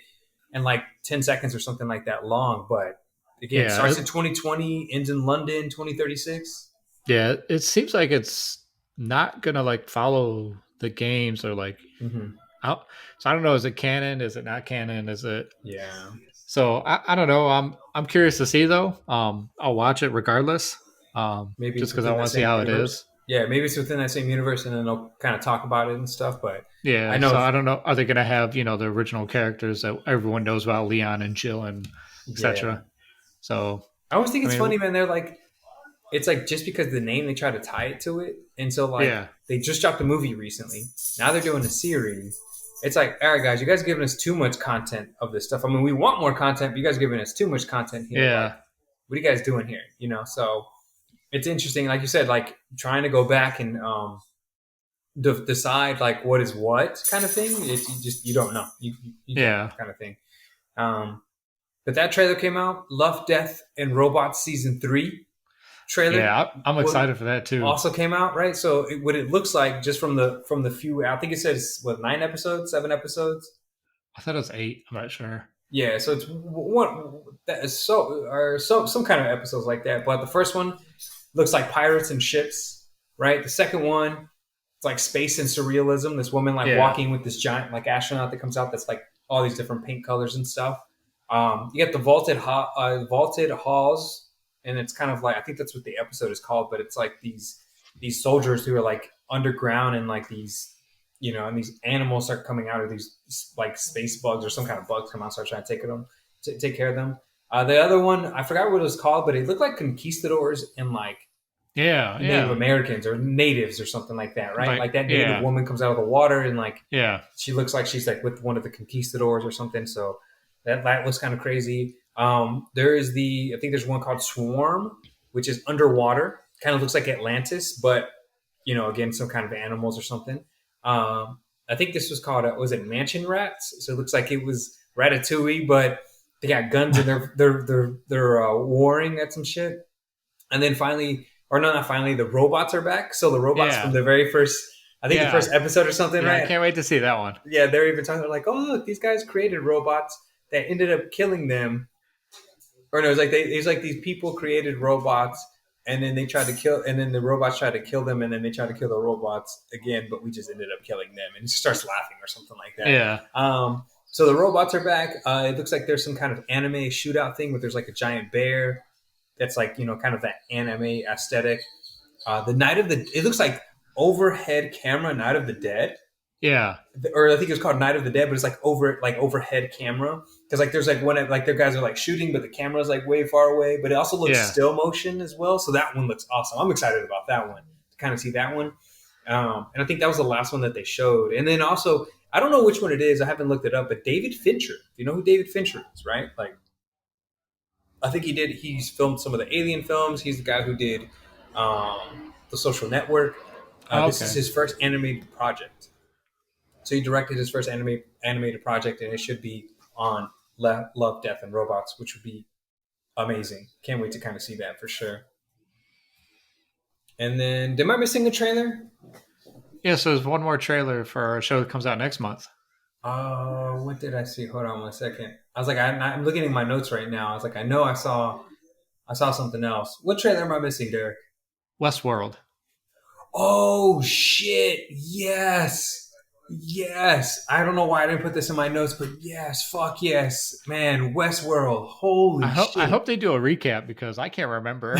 and like 10 seconds or something like that long, but again, Yeah. starts in 2020, ends in London 2036. Yeah. It seems like it's not gonna like follow the games or like Mm-hmm. out. So I don't know. Is it canon? Is it not canon? Is it? Yeah, So I don't know. I'm curious to see though. I'll watch it regardless. maybe Just it's because I within that want to see same how it universe. is. Yeah, maybe it's within that same universe, and then they'll kind of talk about it and stuff. But I Yeah. know, So I don't know. Are they gonna have the original characters that everyone knows about, Leon and Jill and yeah, etc. So I always think I it's mean, funny, man. They're like, it's like just because the name they try to tie it to it, and so like yeah, they just dropped a movie recently. Now they're doing a series. It's like, all right, guys, you guys are giving us too much content of this stuff. I mean, we want more content, but you guys are giving us too much content here. Like, yeah, what are you guys doing here? So it's interesting, like you said, like trying to go back and decide like what is what kind of thing. It's you don't know. You don't know yeah, kind of thing. Um, but that trailer came out. Love, Death, and Robots season 3 trailer yeah. I'm was excited for that too. also came out, right? So what it looks like just from the few, I think it says what 9 episodes, 7 episodes. I thought it was 8. I'm not sure. Yeah, so it's one that is so some kind of episodes like that. But the first one looks like pirates and ships, right? The second one, it's like space and surrealism. This woman like Yeah, walking with this giant like astronaut that comes out that's like all these different paint colors and stuff. You get the vaulted halls, and it's kind of like I think that's what the episode is called, but it's like these soldiers who are like underground and like these and these animals start coming out of these like space bugs or some kind of bugs come out, start trying to take care of them. The other one, I forgot what it was called, but it looked like conquistadors and like Yeah, Native yeah. Americans or natives or something like that, right? Like Like that native yeah, woman comes out of the water and like yeah, she looks like she's like with one of the conquistadors or something. So that looks kind of crazy. There is I think there's one called Swarm, which is underwater, kind of looks like Atlantis, but again, some kind of animals or something. I think this was called was it Mansion Rats? So it looks like it was Ratatouille, but they got guns and they're warring at some shit. And then finally, or no, not finally, the robots are back. So the robots from yeah, the very first, I think the yeah, first episode or something, yeah. I right? can't wait to see that one. Yeah, they're even talking. They're like, "Oh, look, these guys created robots that ended up killing them." Or no, it's like these people created robots, and then they tried to kill, and then the robots tried to kill them, and then they tried to kill the robots again, but we just ended up killing them, and he starts laughing or something like that. Yeah, So the robots are back. It looks like there's some kind of anime shootout thing, where there's like a giant bear that's like kind of that anime aesthetic. The Night of the, it looks like overhead camera Night of the Dead, yeah, or I think it's called Night of the Dead, but it's like overhead camera because like there's like one like their guys are like shooting, but the camera's like way far away. But it also looks yeah. still motion as well, so that one looks awesome. I'm excited about that one to kind of see that one. And I think that was the last one that they showed. And then also, I don't know which one it is. I haven't looked it up, but David Fincher. You know who David Fincher is, right? Like I think he's filmed some of the Alien films. He's the guy who did the Social Network. Oh, This is okay. his first animated project. So he directed his first animated project, and it should be on Love, Death, and Robots, which would be amazing. Can't wait to kind of see that for sure. And then, am I missing a trailer? Yeah, so there's one more trailer for a show that comes out next month. What did I see? Hold on one second. I was like, I'm looking at my notes right now. I was like, I know I saw something else. What trailer am I missing, Derek? Westworld. Oh shit! Yes, yes. I don't know why I didn't put this in my notes, but yes, fuck yes, man. Westworld. I Holy hope I shit. hope they do a recap because I can't remember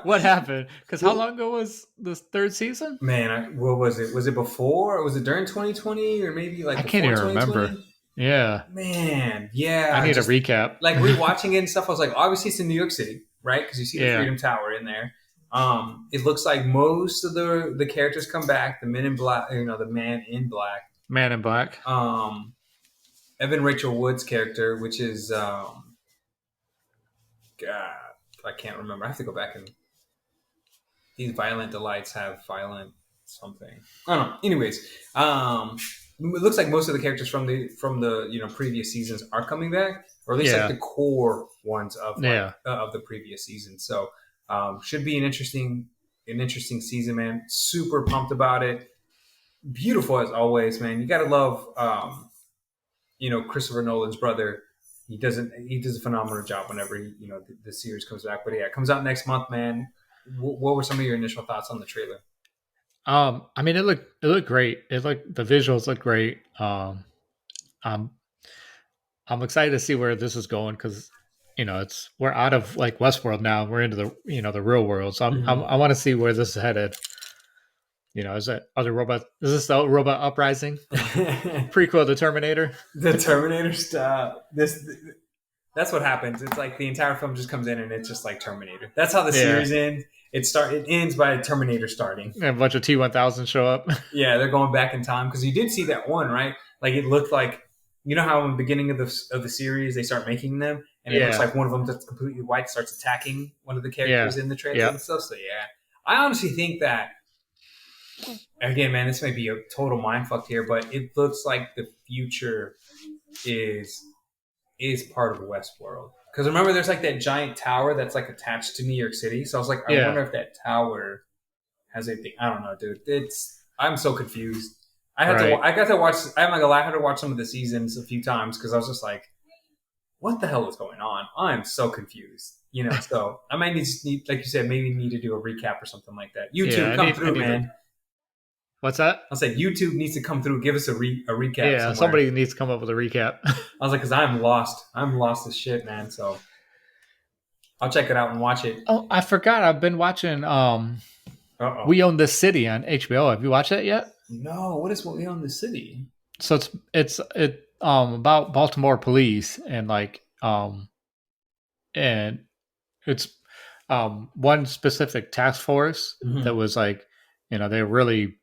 what happened. Because how long ago was this third season? Man, what was it? Was it before? Or was it during 2020, or maybe I like can't before even remember. 2020? Yeah, Man, I yeah. need a Just recap. like rewatching it and stuff. I was like, obviously it's in New York City, right? Because you see the Yeah, Freedom Tower in there. It looks like most of the characters come back. The Men in Black, the Man in Black. Man in Black. Um, Evan Rachel Wood's character, which is God, I can't remember. I have to go back and these violent delights have violent something. I don't know. Anyways, it looks like most of the characters from the previous seasons are coming back, or at least like Yeah, the core ones of yeah, of the previous season. So should be an interesting season, man. Super pumped about it. Beautiful as always, man. You gotta love Christopher Nolan's brother. He does a phenomenal job whenever the series comes back. But yeah, it comes out next month, man. What were some of your initial thoughts on the trailer? I mean, it looked great. The visuals look great. I'm I'm excited to see where this is going because it's we're out of like Westworld now. We're into the the real world. So I want to see where this is headed. Is it other robot? Is this the robot uprising Mm-hmm. prequel to Terminator? The Terminator stuff. That's what happens. It's like the entire film just comes in and it's just like Terminator. That's how the Yeah, series ends. It ends by Terminator starting. and a bunch of T1000 show up. Yeah, they're going back in time because you did see that one, right? Like it looked like how in the beginning of the series they start making them, and it looks Yeah, like one of them that's completely white starts attacking one of the yeah, characters in the trailer yeah, and stuff. So yeah, I honestly think that again, man, this may be a total mind fuck here, but it looks like the future is part of Westworld. Because remember, there's like that giant tower that's like attached to New York City. So I was like, I yeah. wonder if that tower has anything. I don't know, dude. I'm so confused. I had to. Right. I got to watch. I'm not gonna lie. I had to watch some of the seasons a few times because I was just like, what the hell is going on? I'm so confused. So I might need, like you said, maybe need to do a recap or something like that. Yeah, YouTube, I come need I through, need to. man. What's that? I said YouTube needs to come through. Give us a recap Yeah, somewhere. somebody needs to come up with a recap. I was like, because I'm lost. I'm lost as shit, man. So I'll check it out and watch it. Oh, I forgot. I've been watching Uh oh. We Own This City on HBO. Have you watched that yet? No, what is We Own the City? So it's about Baltimore police and and it's one specific task force that Hmm. was like, they were really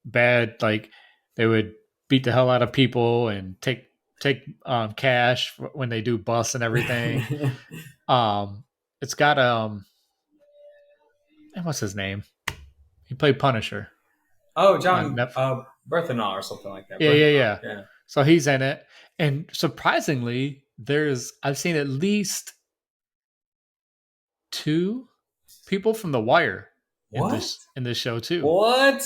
bad. Like they would beat the hell out of people and take cash when they do busts and everything. Um, it's got what's his name? He played Punisher Oh, on John Netflix. Berthenol or something like that. Yeah, yeah, Berthenol. yeah. Yeah. So he's in it, and surprisingly, there's I've seen at least two people from The Wire What? in this show too. What?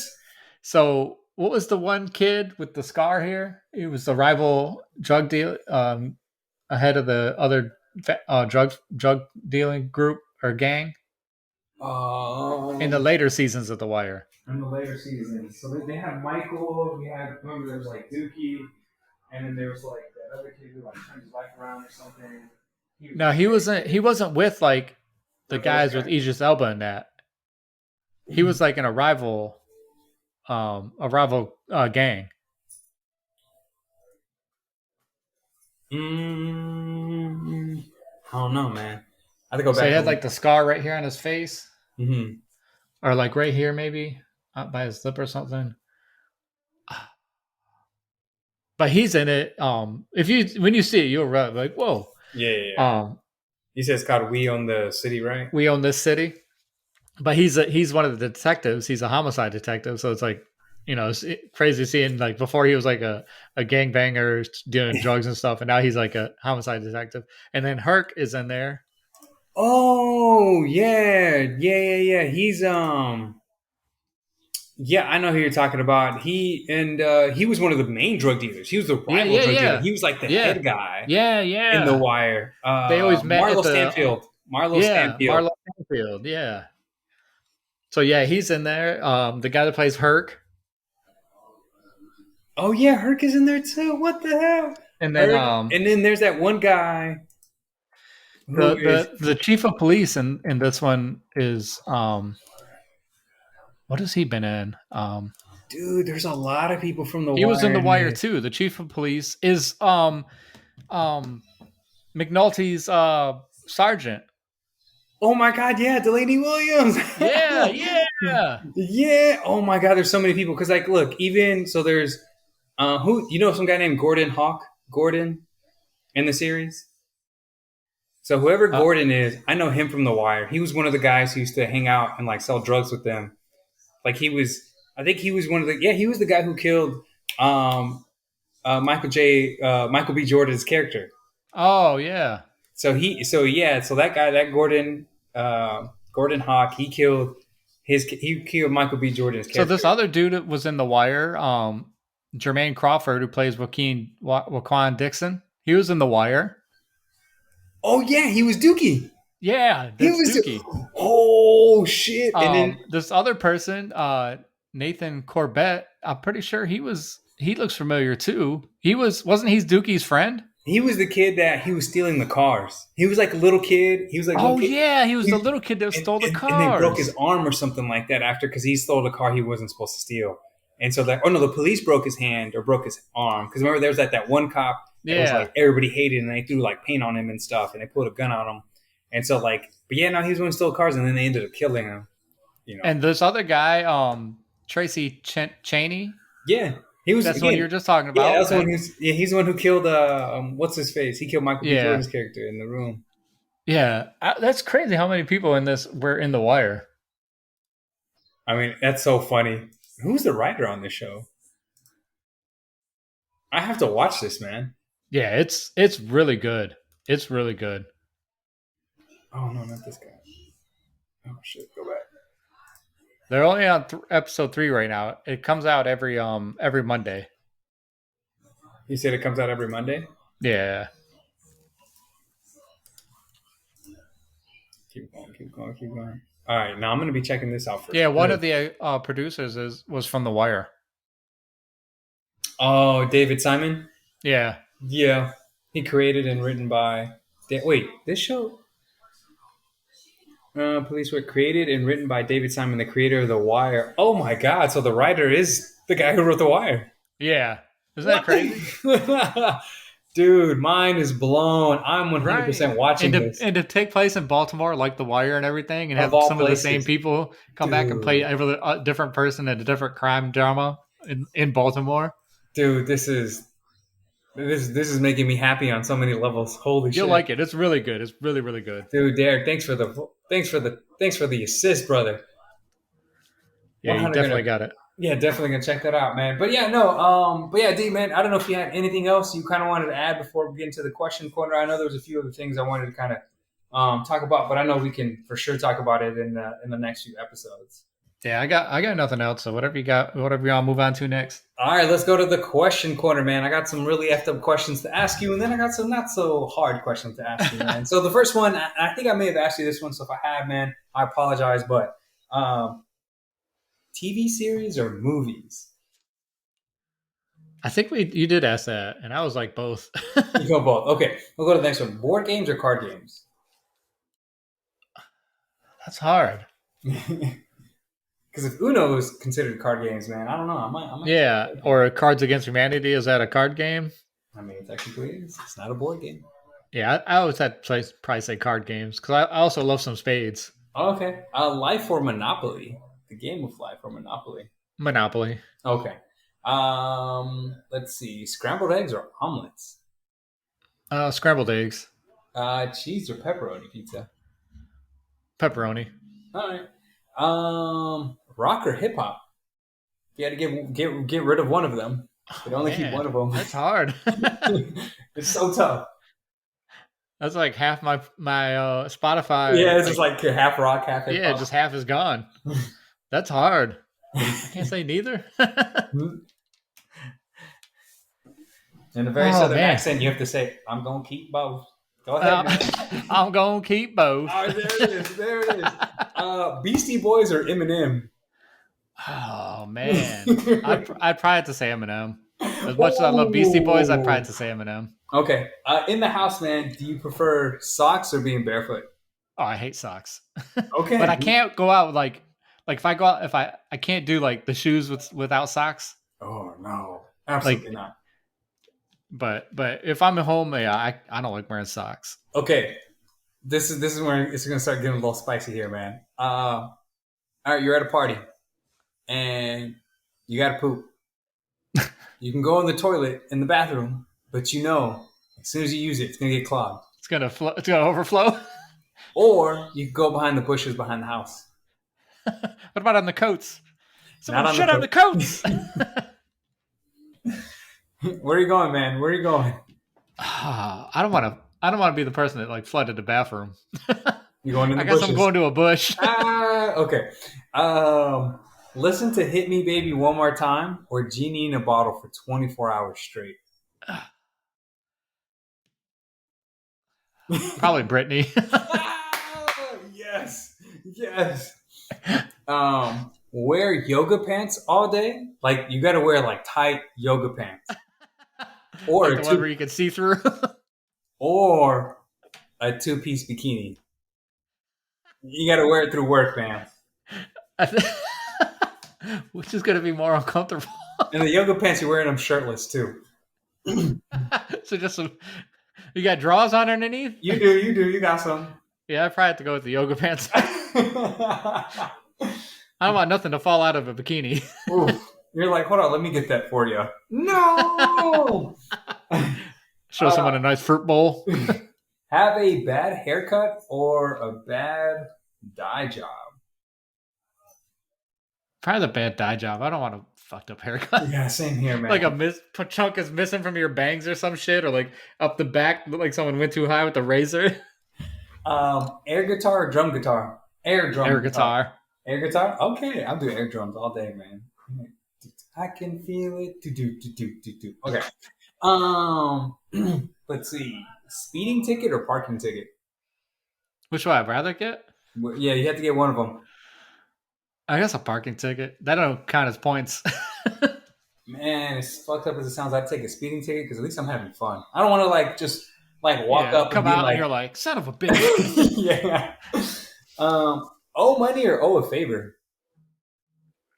So what was the one kid with the scar here? He was the rival drug deal ahead of the other drug dealing group or gang in the Um, later seasons of The Wire. in the later seasons, so they had Michael. We had remember there was like Dookie, and then there was like that other kid who like turned his life around or something. He was Now just he wasn't with like the with those guys with guys. Idris Elba in that. He was like in a rival gang. Mm, I don't know, man. I have to go So he back had and. like the scar right here on his face, Mm-hmm. or like right here maybe, by his lip or something. But he's in it. If you when you see it, you'll be like, "Whoa!" Yeah, yeah, yeah. Um, He says it's called We Own the City, right? we own this city. But he's one of the detectives. He's a homicide detective, so it's like, it's crazy seeing like before he was like a gangbanger doing drugs and stuff, and now he's like a homicide detective. And then Herc is in there. Oh yeah, yeah, yeah, yeah. He's yeah, I know who you're talking about. He was one of the main drug dealers. He was the Yeah, rival yeah, drug dealer. yeah, He was like the yeah, head guy yeah, in The yeah. Wire. They always met at Marlo the Stanfield. Marlo yeah Stanfield. Marlo Stanfield. Yeah. So yeah, he's in there. The guy that plays Herc, Oh yeah, Herc is in there too. What the hell? and then Herc. And then there's that one guy who is the chief of police in this one is what has he been in? dude. There's a lot of people from The He was in Wire The in Wire this. too. The chief of police is um McNulty's sergeant. Oh my god, yeah, Delaney Williams. Yeah, yeah. Yeah. Oh my god, there's so many people. Cause like, look, even so, there's who you know some guy named Gordon Hawk. Gordon in the series. So whoever Uh, Gordon is, I know him from The Wire. He was one of the guys who used to hang out and like sell drugs with them. Like he was, I think he was one of the yeah, he was the guy who killed Michael B. Jordan's character. oh yeah. So yeah, so that guy, that Gordon Hawk, he killed Michael B. Jordan's So this character. other dude that was in The Wire, Jermaine Crawford, who plays Waquan Dixon. He was in The Wire. Oh yeah, he was Dookie. Yeah, He that's was. Dookie. Oh shit! And then This other person, Nathan Corbett, I'm pretty sure he looks familiar too. Wasn't he Dookie's friend? he was the kid that he was stealing the cars. He was like a little kid. He was like a little Oh kid. yeah, he was the He, little kid that stole the and they broke his cars. arm or something like that after because he stole the car he wasn't supposed to steal. And so that, oh no, the police broke his hand or broke his arm because remember there was that one cop that was Yeah. like everybody hated and they threw like paint on him and stuff and they pulled a gun on him. And so like, but yeah, no, he was one who stole cars and then they ended up killing him. You know, And this other guy, Tracy Cheney, yeah, he was that's the one you again. were just talking Yeah, about. that's the one who's yeah, he's the one who killed what's his face? He killed Michael B. Yeah. Jordan's character in the room. Yeah. That's crazy how many people in this were in The Wire. I mean, that's so funny. Who's the writer on this show? I have to watch this, man. Yeah, it's really good. It's really good. Oh no, not this guy. Oh shit, go back. They're only on episode 3 right now. It comes out every Monday. You said it comes out every Monday. Yeah. Keep going, keep going, keep going. All right, now I'm gonna be checking this out for Yeah, one sure. of the producers was from The Wire. Oh, David Simon. Yeah. Yeah, he created and written by. Wait, this show. Police work created and written by David Simon, the creator of The Wire. Oh my God! So the writer is The guy who wrote The Wire. Yeah. Isn't that What crazy? the? Dude, mine is blown. I'm Right. 100% watching this. And to take place in Baltimore, like The Wire and everything, and Of have all some of the same places. people come back and play Dude. every different person in a different crime drama in Baltimore. Dude, this is making me happy on so many levels. Holy You'll shit. like it. It's really good. It's really, really good. Dude, Derek, thanks for the assist, brother. Yeah, you 100 definitely gonna got it. Yeah, definitely gonna check that out, man. But yeah, no, but yeah, D man, I don't know if you had anything else you kind of wanted to add before we get into the question corner. I know there was a few other things I wanted to kind of talk about, but I know we can for sure talk about it in the next few episodes. Yeah, I got nothing else. So whatever you got, whatever y'all move on to next. All right, let's go to the question corner, man. I got some really effed up questions to ask you, and then I got some not so hard questions to ask you, man. So the first one, I think I may have asked you this one, so if I have, man, I apologize, but um, TV series or movies? I think you did ask that, and I was like both. You go both. Okay, we'll go to the next one. Board games or card games? That's hard. Because if Uno is considered card games, man, I don't know. I might check Yeah, that out. or Cards Against Humanity. Is that a card game? I mean, technically, it's not a board game. Yeah, I always had to probably say card games because I also love some spades. Okay, Life or Monopoly? The game of Life or Monopoly? Monopoly. Okay. Let's see. Scrambled eggs or omelets? Scrambled eggs. Cheese or pepperoni pizza? Pepperoni. All right. Rock or hip hop? You had to get rid of one of them. Could only keep Man, one of them. that's hard. It's so tough. That's like half my Spotify. Yeah, it's just Like, like half rock, half hip yeah, hop. just half is gone. That's hard. I can't say neither. In a very Oh southern man, accent, you have to say, "I'm gonna keep both." Go ahead, man. I'm gonna keep both. All right, there it is. There it is. Beastie Boys or Eminem? Oh man, I'd probably have to say Eminem. As much as I love Beastie Boys, I'd probably have to say Eminem. Okay. In the house, man, do you prefer socks or being barefoot? Oh, I hate socks, but Okay. I can't go out like if I go out if I can't do like the shoes without socks. Oh no, absolutely Like, not. but if I'm at home, yeah, I don't like wearing socks. Okay, this is where it's gonna start getting a little spicy here, man. All right, you're at a party and you got to poop. You can go in the toilet in the bathroom, but you know as soon as you use it, it's gonna get clogged. It's gonna overflow. Or you can go behind the bushes behind the house. What about on the coats? Not Someone on the shut on the coat. coats. Where are you going, man? Where are you going? I don't want to. I don't want to be the person that like flooded the bathroom. You going in the I guess I'm bushes? going to a bush. Okay. Listen to "Hit Me, Baby, One More Time" or "Genie in a Bottle" for 24 hours straight. Probably Brittany. Yes, yes. Wear yoga pants all day. Like you got to wear like tight yoga pants, or Like a the one two where you can see through. or a two-piece bikini. You got to wear it through work, man. Which is going to be more uncomfortable. And the yoga pants, you're wearing them shirtless too. So just some, you got drawers on underneath. You do, you do. You got some. Yeah, I probably have to go with the yoga pants. I don't want nothing to fall out of a bikini. Oof. You're like, hold on, let me get that for you. No. Show someone a nice fruit bowl. Have a bad haircut or a bad dye job. Probably the bad dye job. I don't want a fucked up haircut. Yeah, same here, man. Like a chunk is missing from your bangs or some shit, or like up the back, look like someone went too high with the razor. Air guitar or drum guitar? Air drum. Air guitar. Air guitar? Okay, I'll do air drums all day, man. I can feel it. Do. Okay. Let's see. Speeding ticket or parking ticket? Which one I'd rather get? Yeah, you have to get one of them. I guess a parking ticket. That don't count as points. Man, as fucked up as it sounds, I'd take a speeding ticket because at least I'm having fun. I don't want to like just like walk up and come be out like, and you're like, son of a bitch. yeah. Owe money or owe a favor?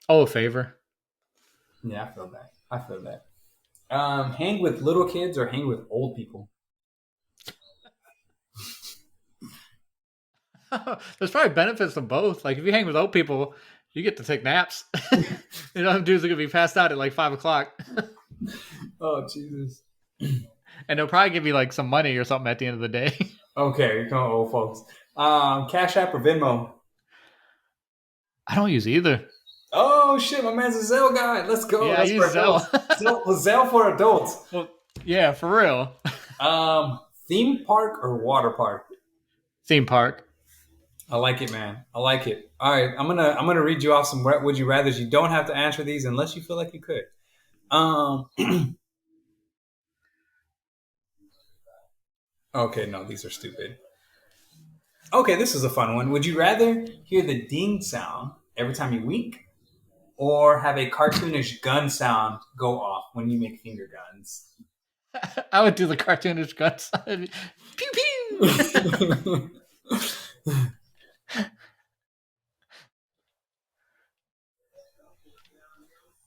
Oh, a favor. Yeah, I feel that. I feel that. Hang with little kids or hang with old people? There's probably benefits to both. Like if you hang with old people, you get to take naps. You know, dudes are gonna be passed out at like 5 o'clock, Oh Jesus. and they'll probably give you like some money or something at the end of the day. Okay, you're calling old folks. Cash App or Venmo? I don't use either. Oh shit, my man's a Zelle guy. Let's go. Yeah, I That's for use Zelle. adults. Zelle for adults. Well, yeah, for real. Theme park or water park? Theme park. I like it, man. I like it. All right, I'm gonna read you off some would you rather's. You don't have to answer these unless you feel like you could. Um. Okay, no, these are stupid. Okay, this is a fun one. Would you rather hear the ding sound every time you wink, or have a cartoonish gun sound go off when you make finger guns? I would do the cartoonish guns. Pew pew.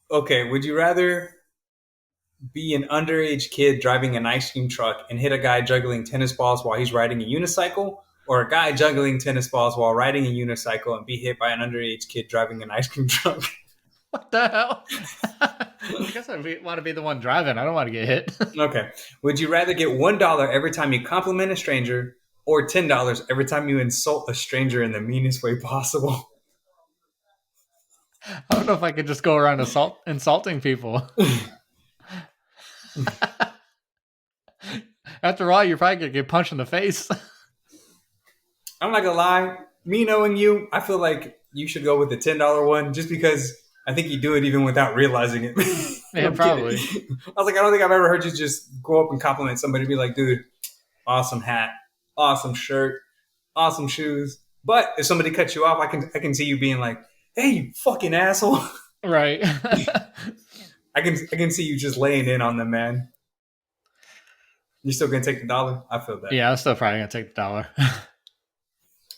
Okay, would you rather be an underage kid driving an ice cream truck and hit a guy juggling tennis balls while he's riding a unicycle, or a guy juggling tennis balls while riding a unicycle and be hit by an underage kid driving an ice cream truck? What the hell? I guess want to be the one driving. I don't want to get hit. Okay. Would you rather get $1 every time you compliment a stranger, or $10 every time you insult a stranger in the meanest way possible? I don't know if I could just go around insulting people. After all, you're probably gonna get punched in the face. I'm not gonna lie. Me knowing you, I feel like you should go with the $10 one, just because I think you do it even without realizing it. Yeah, I'm kidding. probably. I was like, I don't think I've ever heard you just go up and compliment somebody and be like, dude, awesome hat, awesome shirt, awesome shoes. But if somebody cuts you off, I can see you being like, hey, you fucking asshole. Right. I can see you just laying in on them, man. You still gonna take the dollar? I feel that. Yeah, I'm still probably gonna take the dollar.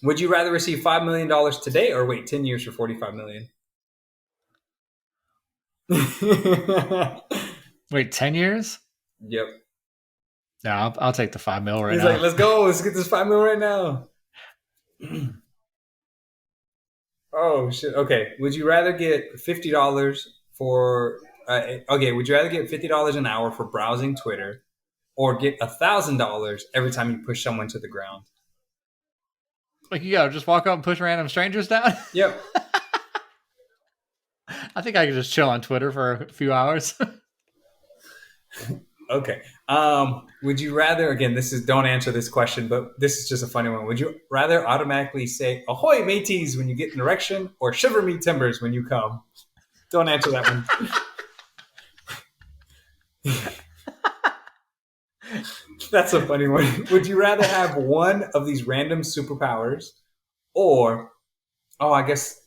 Would you rather receive $5 million today or wait 10 years for 45 million? Wait, 10 years? Yep. No, I'll take the 5 mil right He's now. like, let's go. Let's get this 5 million right now. Oh shit. Okay. Would you rather get $50 for? Okay. Would you rather get $50 an hour for browsing Twitter, or get $1,000 every time you push someone to the ground? Like you gotta just walk up and push random strangers down. Yep. I think I could just chill on Twitter for a few hours. Okay. Would you rather? Again, this is don't answer this question, but this is just a funny one. Would you rather automatically say "Ahoy, mateys" when you get an erection, or "Shiver me timbers" when you come? Don't answer that one. That's a funny one. Would you rather have one of these random superpowers, or I guess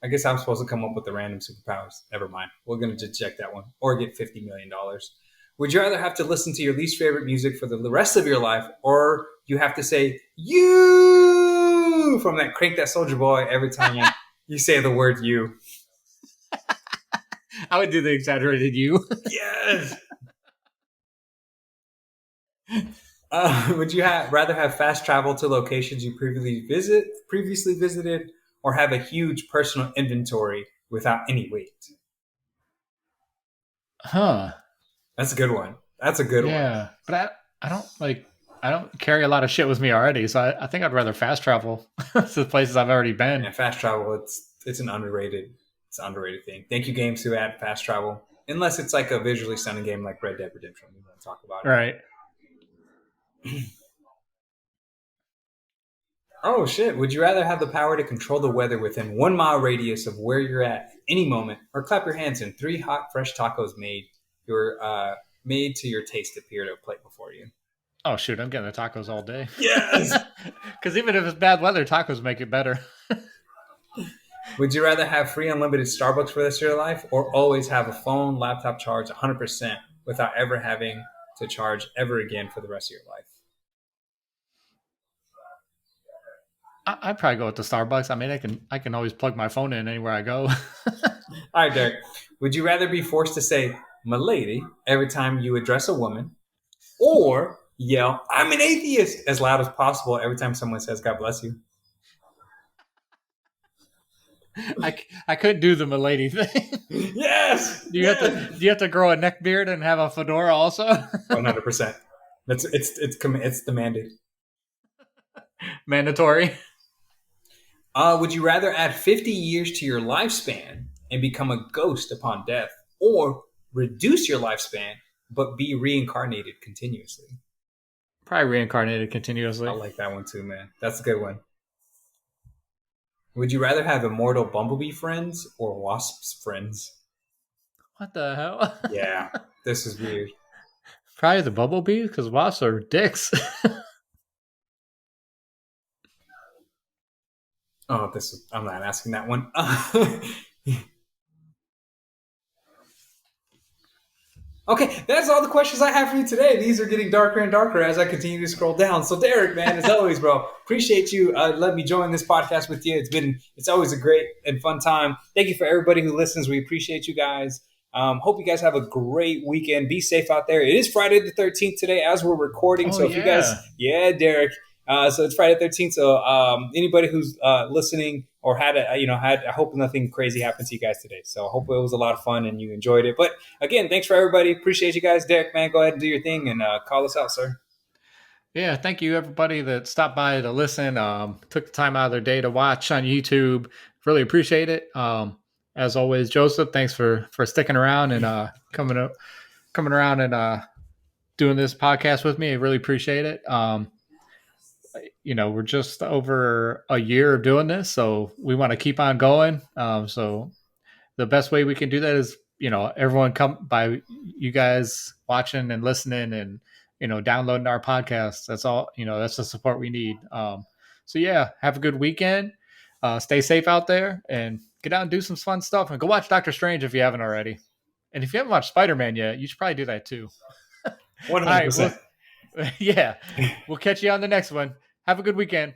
I'm supposed to come up with the random superpowers. Never mind. We're gonna just check that one. Or get $50 million. Would you rather have to listen to your least favorite music for the rest of your life, or you have to say "you" from that Crank That Soldier Boy every time you say the word "you"? I would do the exaggerated you. Yes. Would you rather have fast travel to locations you previously visited, or have a huge personal inventory without any weight? Huh. That's a good one. That's a good one. Yeah. But I don't carry a lot of shit with me already, so I think I'd rather fast travel to the places I've already been. Yeah, fast travel. It's an underrated thing. Thank you, games who add fast travel. Unless it's like a visually stunning game like Red Dead Redemption, we want to talk about it. Right. Oh shit! Would you rather have the power to control the weather within 1 mile radius of where you're at any moment, or clap your hands and 3 hot, fresh tacos made to your taste appear to a plate before you? Oh shoot, I'm getting the tacos all day. Yes. Because even if it's bad weather, tacos make it better. Would you rather have free unlimited Starbucks for the rest of your life, or always have a phone, laptop charged 100% without ever having to charge ever again for the rest of your life? I'd probably go with the Starbucks. I mean, I can always plug my phone in anywhere I go. All right, Derek. Would you rather be forced to say "milady" every time you address a woman, or yell "I'm an atheist" as loud as possible every time someone says "God bless you"? I couldn't do the milady thing. Yes, Do yes. you have to grow a neck beard and have a fedora also? 100%. It's demanded. Mandatory. Would you rather add 50 years to your lifespan and become a ghost upon death, or reduce your lifespan but be reincarnated continuously? Probably reincarnated I continuously. like that one too, man. That's a good one. Would you rather have immortal bumblebee friends or wasps friends? What the hell? Yeah, this is weird. Probably the bumblebee because wasps are dicks. Oh, I'm not asking that one. Okay, that's all the questions I have for you today. These are getting darker and darker as I continue to scroll down. So, Derek, man, as always, bro, appreciate you letting me join this podcast with you. It's always a great and fun time. Thank you for everybody who listens. We appreciate you guys. Hope you guys have a great weekend. Be safe out there. It is Friday the 13th today as we're recording. Oh So if you guys, yeah. yeah, Derek. So it's Friday the 13th. So anybody who's listening or I hope nothing crazy happened to you guys today. So I hope it was a lot of fun and you enjoyed it. But again, thanks for everybody. Appreciate you guys. Derek, man, go ahead and do your thing and call us out, sir. Yeah, thank you everybody that stopped by to listen. Took the time out of their day to watch on YouTube. Really appreciate it. As always, Joseph, thanks for sticking around and coming around and doing this podcast with me. I really appreciate it. We're just over a year of doing this, so we want to keep on going. So the best way we can do that is everyone come by, you guys watching and listening and downloading our podcast. That's all. That's the support we need. So yeah, have a good weekend. Stay safe out there and get out and do some fun stuff, and go watch Doctor Strange if you haven't already. And if you haven't watched Spider-Man yet, you should probably do that too. One All hundred right, well, percent. yeah, we'll catch you on the next one. Have a good weekend.